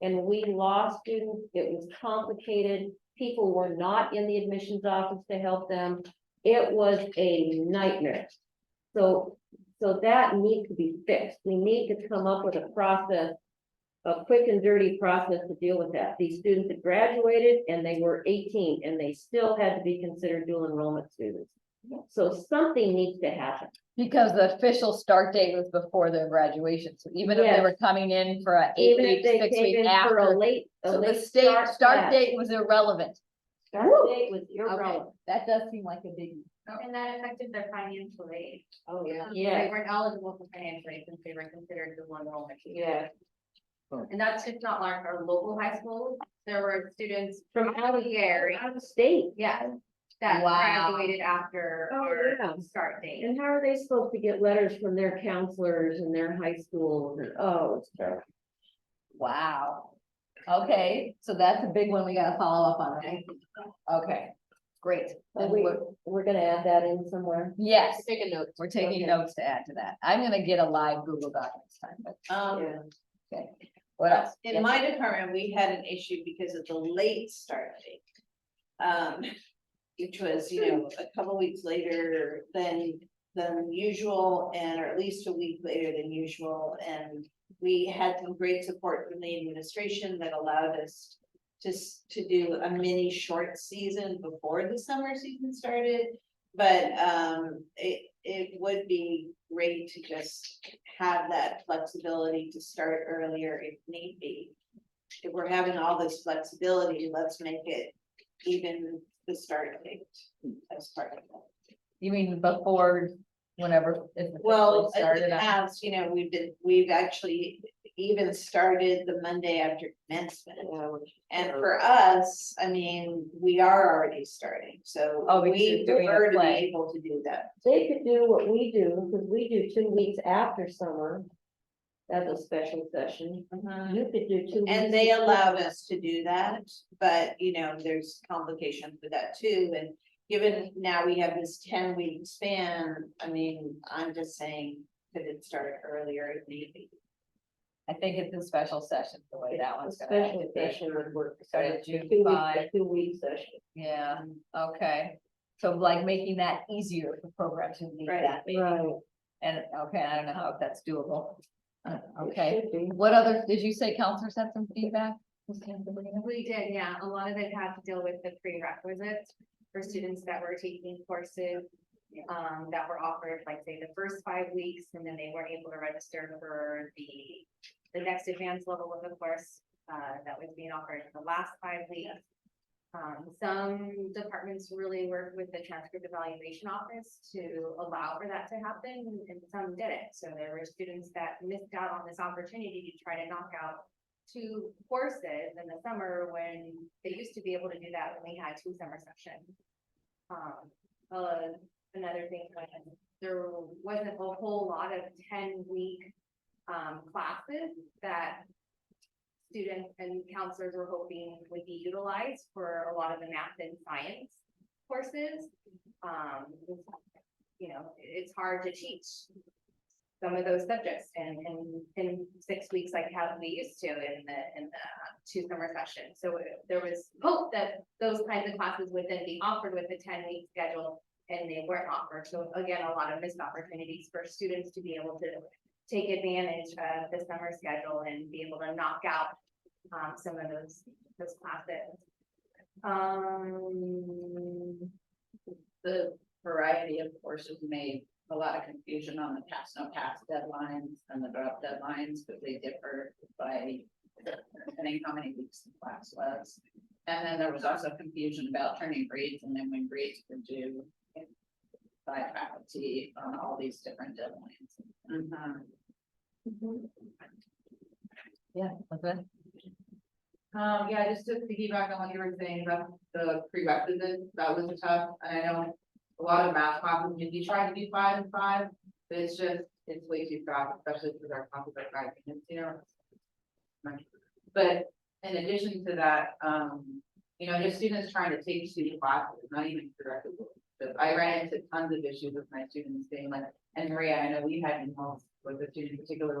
And we lost students. It was complicated. People were not in the admissions office to help them. It was a nightmare. So that needs to be fixed. We need to come up with a process a quick and dirty process to deal with that. These students had graduated and they were 18 and they still had to be considered dual enrollment students. So something needs to happen. Because the official start date was before their graduation, so even if they Yes. were coming in for a Even if 8 week, they 6 came week in for after. a late So the late state start class. date was irrelevant. Start date was Okay, irrelevant. that does seem like a big. And that affected their financial aid. Oh, yeah. They Yeah, weren't eligible for financial aid since they were considered dual enrollment. yeah. And that's just not like our local high schools. There were students From out of Gary, out of state. yeah, that Wow. graduated after Oh, our yeah. start date. And how are they supposed to get letters from their counselors and their high schools? And, oh, it's terrible. Wow. Okay, so that's a big one we gotta follow up on, right? Okay, great. And And we're gonna add that in somewhere. yes, Take a note. we're taking Okay. notes to add to that. I'm gonna get a live Google Doc next time, but, Yeah. okay. What else? In Yes. my department, we had an issue because of the late start date. Which was, a couple weeks later than usual, and or at least a week later than usual, and we had some great support from the administration that allowed us to do a mini short season before the summer season started. But it would be great to just have that flexibility to start earlier if need be. If we're having all this flexibility, let's make it even the start date as part of that. You mean before, whenever it's Well, officially in started? the past, we've actually even started the Monday after commencement. And for us, I mean, we are already starting, so Oh, because you're we doing a prefer to be play. able to do that. They could do what we do, because we do 2 weeks after summer. As a special session. You could do 2 weeks. And they allowed us to do that, but there's complications with that too, and given now we have this 10-week span, I mean, I'm just saying, could it start earlier if need be? I think it's a special session, the way that A one's gonna have special to be. session would work. Started June 2 weeks, 5. a 2-week session. Yeah, okay. So like making that easier for programs who need that. maybe. Right. And, okay, I don't know how that's doable. It Okay, should be. what other, did you say counselors had some feedback? We did, yeah. A lot of it had to deal with the prerequisites for students that were taking courses that were offered, like say, the first 5 weeks, and then they weren't able to register for the next advanced level of the course that was being offered in the last 5 weeks. Some departments really worked with the transcript evaluation office to allow for that to happen, and some didn't. So there were students that missed out on this opportunity to try to knock out 2 courses in the summer when they used to be able to do that when we had 2 summer sessions. Another thing, there wasn't a whole lot of 10-week classes that students and counselors were hoping would be utilized for a lot of the math and science courses. It's hard to teach some of those subjects in 6 weeks, like how we used to in the 2 summer sessions. So there was hope that those kinds of classes would then be offered with a 10-week schedule, and they weren't offered. So again, a lot of missed opportunities for students to be able to take advantage of the summer schedule and be able to knock out some of those classes. The variety of courses made a lot of confusion on the pass, no pass deadlines and the drop deadlines, but they differ by depending how many weeks the class was. And then there was also confusion about turning grades and then when grades were due by faculty on all these different deadlines. Yeah, okay. Yeah, just to piggyback on what you were saying about the prerequisites, that was tough, and I know a lot of math classes, maybe try to do 5 and 5, but it's way too fast, especially because our classes are 5 minutes, But in addition to that, just students trying to take 2 classes, not even prerequisites. But I ran into tons of issues with my students being like, and Maria, I know we had in home with a student in particular,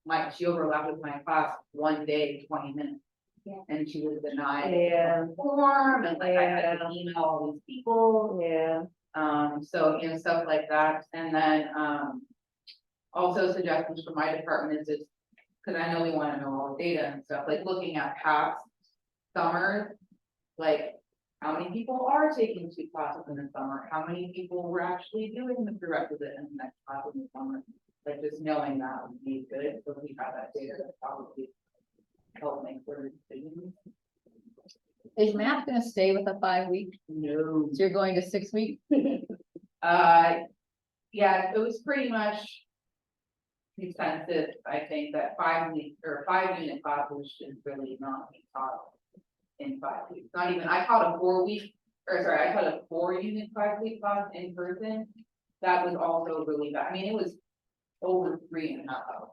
like, she overlapped with my class one day, 20 minutes. Yeah. And she was denied. Yeah. Form, and like I had to email all these people. Yeah. So, stuff like that, and then, also suggestions from my department is just cause I know we wanna know all the data and stuff, like looking at past summers. Like, how many people are taking 2 classes in the summer? How many people were actually doing the prerequisite in the next class in the summer? Like, just knowing that would be good, so we have that data that probably help make better decisions. Is math gonna stay with a 5-week? No. So you're going to 6 weeks? Yeah, it was pretty much consensus, I think, that 5 week or 5-unit classes should really not be taught in 5 weeks. Not even, I taught a 4-week, or sorry, I taught a 4-unit 5-week class in person. That was also really bad. I mean, it was over 3.5 hours.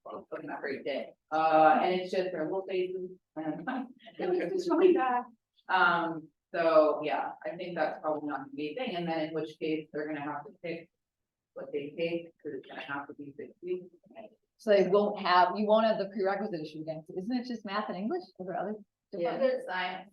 Wasn't that great day. And it's just their little faces. And it was just really bad. So yeah, I think that's probably not gonna be a thing. And then in which case they're gonna have to pick what they take, because it's gonna have to be 6 weeks. So you won't have the prerequisite issue again. Isn't it just math and English? Are there other? Science.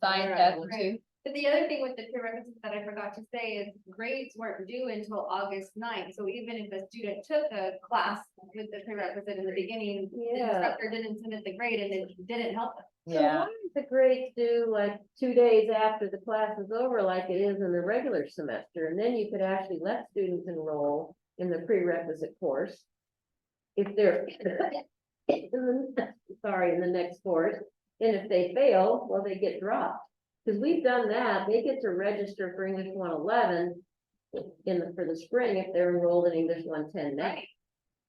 Science, Right. has it too? But the other thing with the prerequisites that I forgot to say is grades weren't due until August 9th. So even if a student took a class with the prerequisite in the beginning, the Yeah. instructor didn't submit the grade and it didn't help them. So why is the grades due like 2 days after the class is over, like it is in the regular semester? And then you could actually let students enroll in the prerequisite course. If they're, in the next course, and if they fail, well, they get dropped. Because we've done that, they get to register for English 111 for the spring if they're enrolled in English 110 now.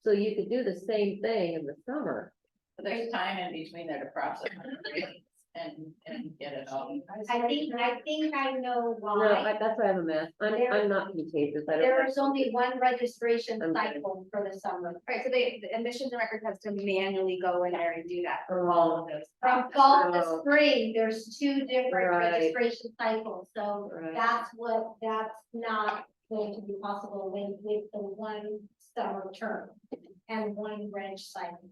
So you could do the same thing in the summer. But there's time in between there to process and get it all. I think I know No, why. that's why I'm a mess. I'm not contagious. I don't. There is only one registration Okay. cycle for the summer. Right, so the admissions and records has to manually go in there and do that for all of those. From fall Oh. to spring, there's 2 different Right. registration cycles, so Right. that's not going to be possible with the one summer term and one reg cycle.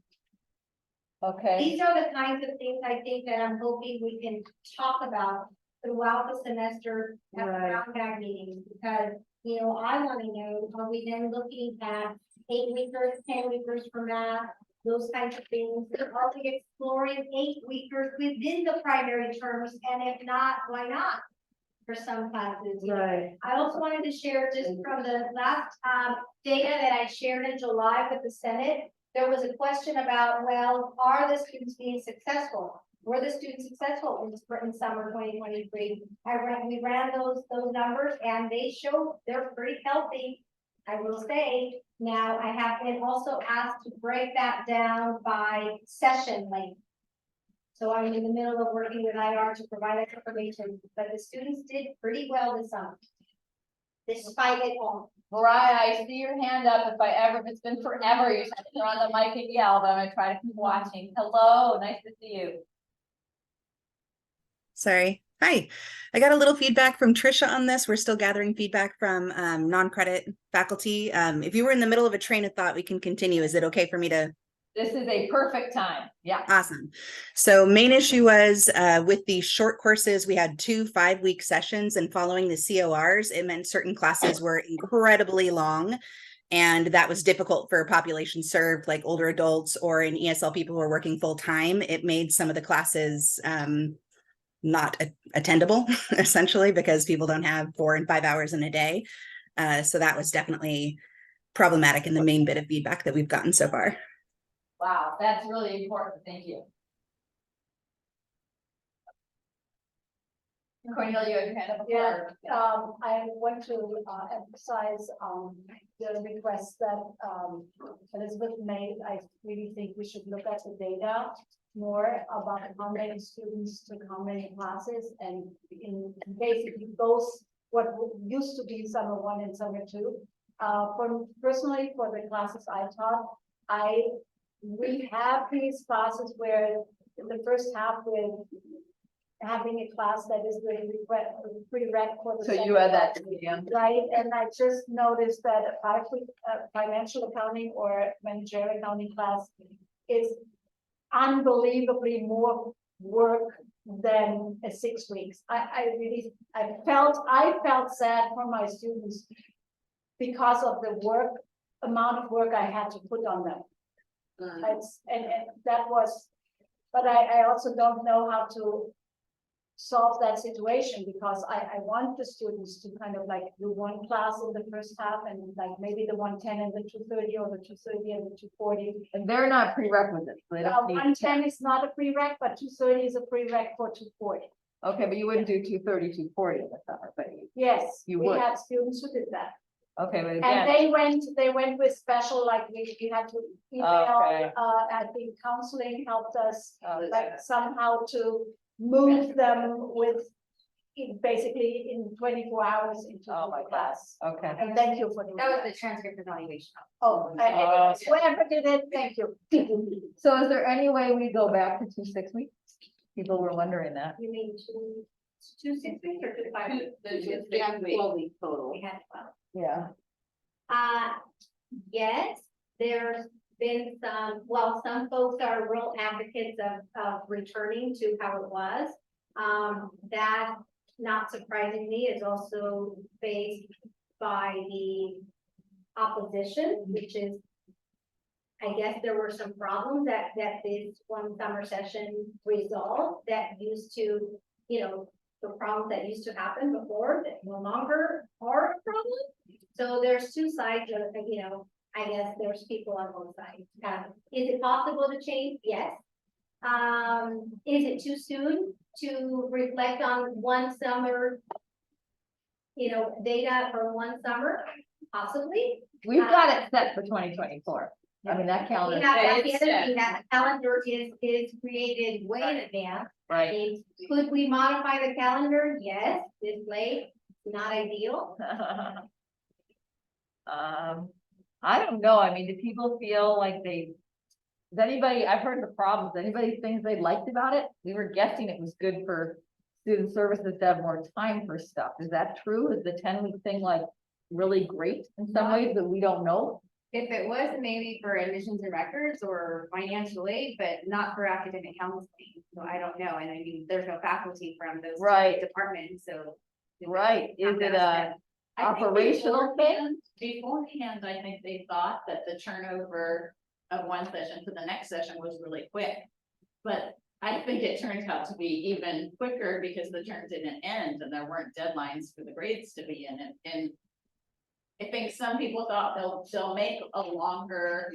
Okay, These are the kinds of things I think that I'm hoping we can talk about throughout the semester at the Right. round bag meetings, because, you know, I want to know, are we then looking at 8 weekers, 10 weekers for math, those kinds of things? Are we exploring 8 weekers within the primary terms, and if not, why not? For some classes, you know? Right. I also wanted to share just from the last data that I shared in July with the Senate. There was a question about, well, are the students being successful? Were the students successful in spring and summer 2023? We ran those numbers and they show they're pretty healthy. I will say, now I have been also asked to break that down by session length. So I'm in the middle of working with IR to provide that information, but the students did pretty well this summer. Despite it all. Mariah, I see your hand up. If it's been forever, you should turn on the mic and yell, but I'm gonna try to keep watching. Hello, nice to see you. Sorry. Hi. I got a little feedback from Trisha on this. We're still gathering feedback from non-credit faculty. If you were in the middle of a train of thought, we can continue. Is it okay for me to? This is a perfect time. Yeah. Awesome. So main issue was with the short courses, we had 2 5-week sessions, and following the CORs, it meant certain classes were incredibly long. And that was difficult for population served, like older adults or in ESL people who are working full time. It made some of the classes not attendable, essentially, because people don't have 4 and 5 hours in a day. So that was definitely problematic in the main bit of feedback that we've gotten so far. Wow, that's really important. Thank you. Cornelia, you had your hand up before. I want to emphasize the request that Elizabeth made. I really think we should look at the data more about how many students took how many classes, and in basically those what used to be summer 1 and summer 2. Personally, for the classes I taught, we have these classes where in the first half we're having a class that is really prereq for the. So you had that. Right, and I just noticed that a 5-week financial accounting or managerial accounting class is unbelievably more work than a 6 weeks. I felt sad for my students because of the amount of work I had to put on them. And that was, but I also don't know how to solve that situation, because I want the students to kind of like do one class in the first half and like maybe the 110 and the 230 or the 230 and the 240. And they're not prerequisites. They don't need. 110 is not a prereq, but 230 is a prereq for 240. Okay, but you wouldn't do 230, 240 in the summer, but Yes, You we would. had students who did that. okay, but And again, they went with special, like we had to email, Okay. I think counseling helped us, Oh, like somehow to move them with. Basically in 24 hours into Oh my the class. okay. And thank you for doing That was that. the transcript evaluation. Oh, whoever did it, thank you. So is there any way we go back to 2 6 weeks? People were wondering that. You mean two 6 weeks or 2 5 weeks? We have 12 week total. We had 12. Yeah. Yes, there's been some folks are real advocates of returning to how it was. That, not surprisingly, is also faced by the opposition, which is, I guess there were some problems that this one summer session resolved that used to, the problems that used to happen before that no longer are a problem. So there's two sides of it, I guess there's people on both sides. Is it possible to change? Yes. Is it too soon to reflect on one summer? Data from one summer, possibly. We've got it set for 2024. I mean, that calendar. That's the other thing, that calendar is created way in advance. Right. Could we modify the calendar? Yes, this late, not ideal. I don't know. I mean, do people feel like does anybody, I've heard the problems, anybody things they liked about it? We were guessing it was good for student services to have more time for stuff. Is that true? Is the 10-week thing like really great in some ways that we don't know? If it was, maybe for admissions and records or financial aid, but not for academic counseling. So I don't know. And I mean, there's no faculty from those Right. departments, so. Right. Is it a I think operational thing? Beforehand, I think they thought that the turnover of one session to the next session was really quick. But I think it turned out to be even quicker because the term didn't end and there weren't deadlines for the grades to be in it. And I think some people thought they'll make a longer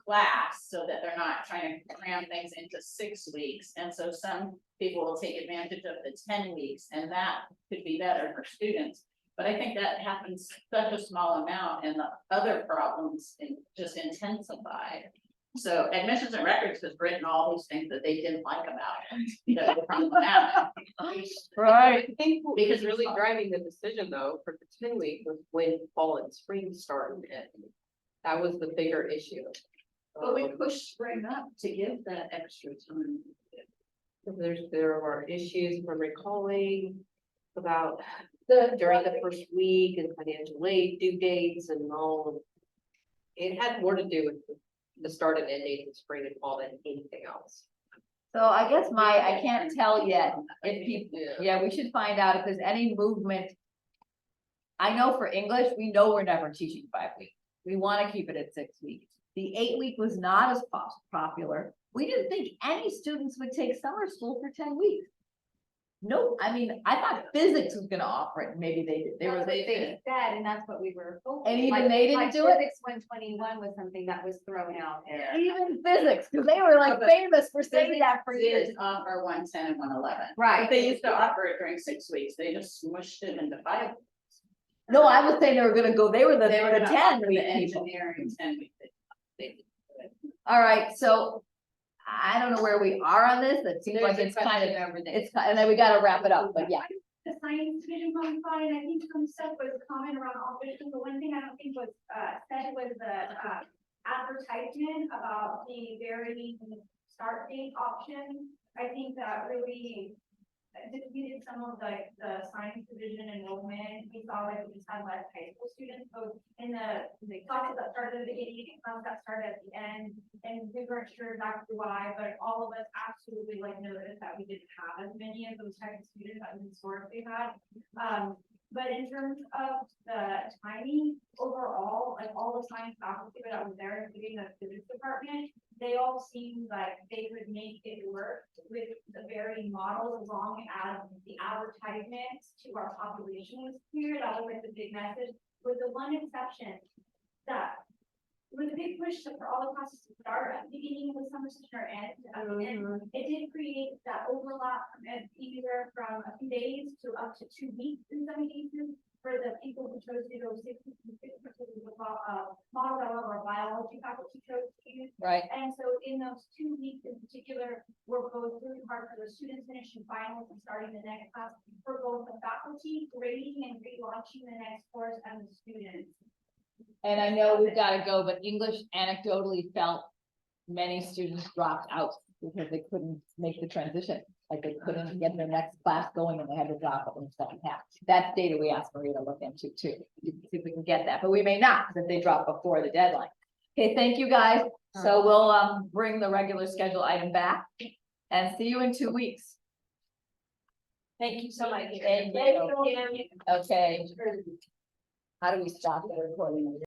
class so that they're not trying to cram things into 6 weeks. And so some people will take advantage of the 10 weeks and that could be better for students. But I think that happens such a small amount and the other problems just intensify. So admissions and records has written all these things that they didn't like about it. That were problematic. Right. I think what Because was really it's- driving the decision though, for the 10-week was when fall and spring started. That was the bigger issue. But we pushed spring up to give that extra time. There were issues, if I'm recalling, about The, during the first week and financial aid due dates and all. It had more to do with the start and end dates of spring and fall than anything else. So I guess I can't tell yet if people, yeah, we should find out if there's any movement. I know for English, we know we're never teaching 5 weeks. We want to keep it at 6 weeks. The 8-week was not as popular. We didn't think any students would take summer school for 10 weeks. No, I mean, I thought physics was gonna offer it. Maybe they did. That's what they said, and that's what we were hoping. And even they didn't do it? Physics 121 was something that was thrown out there. Even physics, because they were like famous for saying that for years. Did offer 110 and 111. Right. But they used to offer it during 6 weeks. They just smushed it into 5. No, I was saying they were gonna go, they were the gonna 10 offer week the people. engineering 10 week. All right, so I don't know where we are on this. It seems like it's kind of, and then we gotta wrap it up, but yeah. the science division on fine, I think some stuff was common around operations, but one thing I don't think was, said was the, advertisement about the very start date option. I think that really defeated some of like the science division enrollment. We saw like we just had less high school students, so in the classes that started at the beginning, classes that started at the end, and we weren't sure exactly why, but all of us absolutely like noticed that we didn't have as many of those types of students that we historically had. But in terms of the timing overall, like all the science faculty that was there, including the physics department, they all seemed like they could make it work with the varying models as long as the advertisements to our population was clear. That was like the big message, with the one exception that was a big push for all the classes to start at the beginning of the summer session or end. And it did create that overlap from either from a few days to up to 2 weeks in some cases for the people who chose to go 6 model that all of our biology faculty chose to use. Right. And so in those 2 weeks in particular, were both really hard for the students finishing finals and starting the next class for both the faculty grading and relaunching the next course and the students. And I know we've got to go, but English anecdotally felt many students dropped out because they couldn't make the transition. Like they couldn't get their next class going and they had to drop it in the second half. That's data we asked Maria to look into too. See if we can get that, but we may not, because if they drop before the deadline. Okay, thank you guys. So we'll bring the regular schedule item back and see you in 2 weeks. Thank you so much. Thank you. Okay. How do we stop the recording?